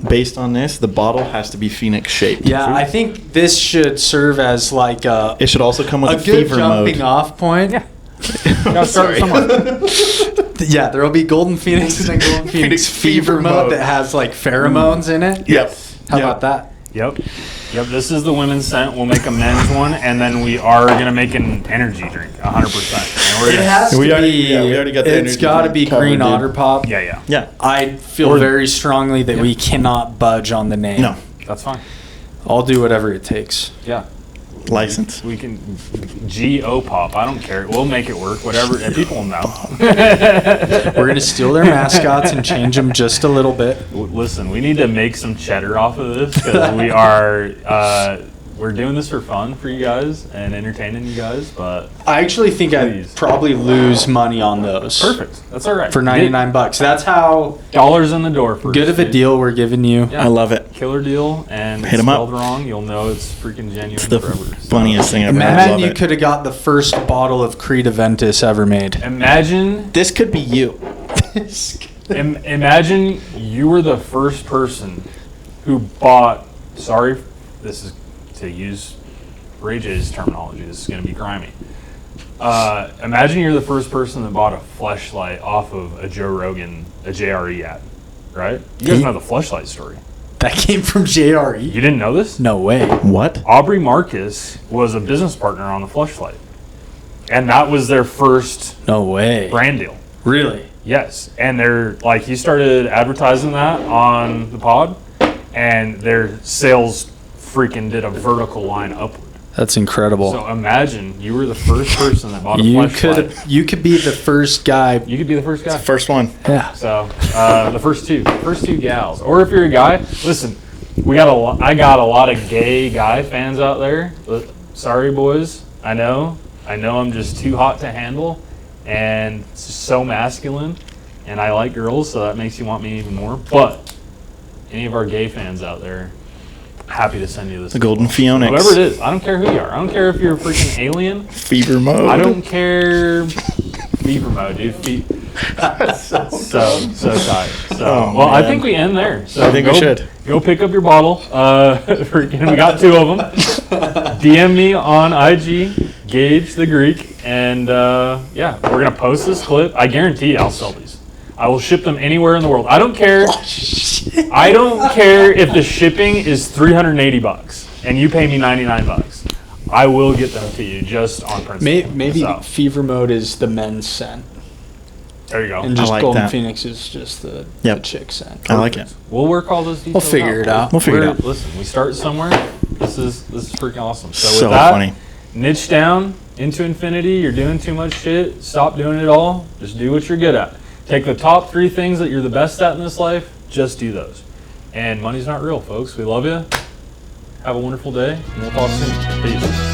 based on this, the bottle has to be Phoenix shaped. Yeah, I think this should serve as like a It should also come with a good fever jumping mode. off point. Yeah. Gotta start somewhere. Yeah, there will be Golden Phoenix and then Golden Phoenix Fever mode that has like pheromones in it. Yep. How Yep. about that? Yep. Yep, this is the women's scent. We'll make a men's one, and then we are going to make an energy drink, 100%. And we're It gonna, has to We already- be. yeah, we already got the It's energy got to drink be covered, Green dude. Otter Pop. yeah, Yeah. I feel Or- very strongly that we cannot budge on the name. No. that's fine. I'll do whatever it takes. Yeah. License. We can G-O pop. I don't care. We'll make it work. Whatever. And people will know. We're gonna steal their mascots and change them just a little bit. Listen, we need to make some cheddar off of this because we are we're doing this for fun for you guys and entertaining you guys. But I actually think Please. I'd probably lose money on those. perfect. That's all right. For $99. That's how Dollars in the door for good of a deal we're giving you. Yeah. I love it. Killer deal, and Hit it's 'em up. spelled wrong. You'll know it's freaking genuine It's the forever. So, funniest thing I've ever. I Imagine love you it. could have got the first bottle of Creed Aventus ever made. Imagine, This could be you. imagine you were the first person who bought. Sorry, this is to use Rage's terminology. This is going to be grimy. Imagine you're the first person that bought a fleshlight off of a Joe Rogan, a JRE ad, right? You guys know the fleshlight story. That came from JRE? You didn't know this? No way. What? Aubrey Marcus was a business partner on the fleshlight, and that was their first No way. brand deal. Really? Yes, and they're like he started advertising that on the pod, and their sales freaking did a vertical line upward. That's incredible. So imagine you were the first person that bought a you fleshlight. could be the first guy. You could be the first guy. First one. Yeah. So the first two gals, or if you're a guy, listen, I got a lot of gay guy fans out there. But sorry, boys, I know I'm just too hot to handle, and it's just so masculine, and I like girls, so that makes you want me even more. But any of our gay fans out there, happy to send you this. The Golden Pheonix. Whatever it is, I don't care who you are. I don't care if you're a freaking alien. Fever mode. I don't care. Fever mode, dude. So tight. So, Oh, well, I man. think we end there. So I think we should. Go pick up your bottle. Freaking, we got 2 of them. DM me on IG, Gage the Greek, and yeah, we're gonna post this clip. I guarantee I'll sell these. I will ship them anywhere in the world. I don't care. I don't care if the shipping is $380 and you pay me $99. I will get them to you just on principle. Maybe So, Fever Mode is the men's scent, there you go. and just like Golden that. Phoenix is just the Yep. chick scent. I like it. We'll work all those details. figure it out. We'll figure it out. Listen, we start somewhere. This is freaking awesome. So, So with that, funny. niche down into infinity. You're doing too much shit. Stop doing it all. Just do what you're good at. Take the top 3 things that you're the best at in this life. Just do those. And money's not real, folks. We love you. Have a wonderful day, and we'll talk soon. Peace.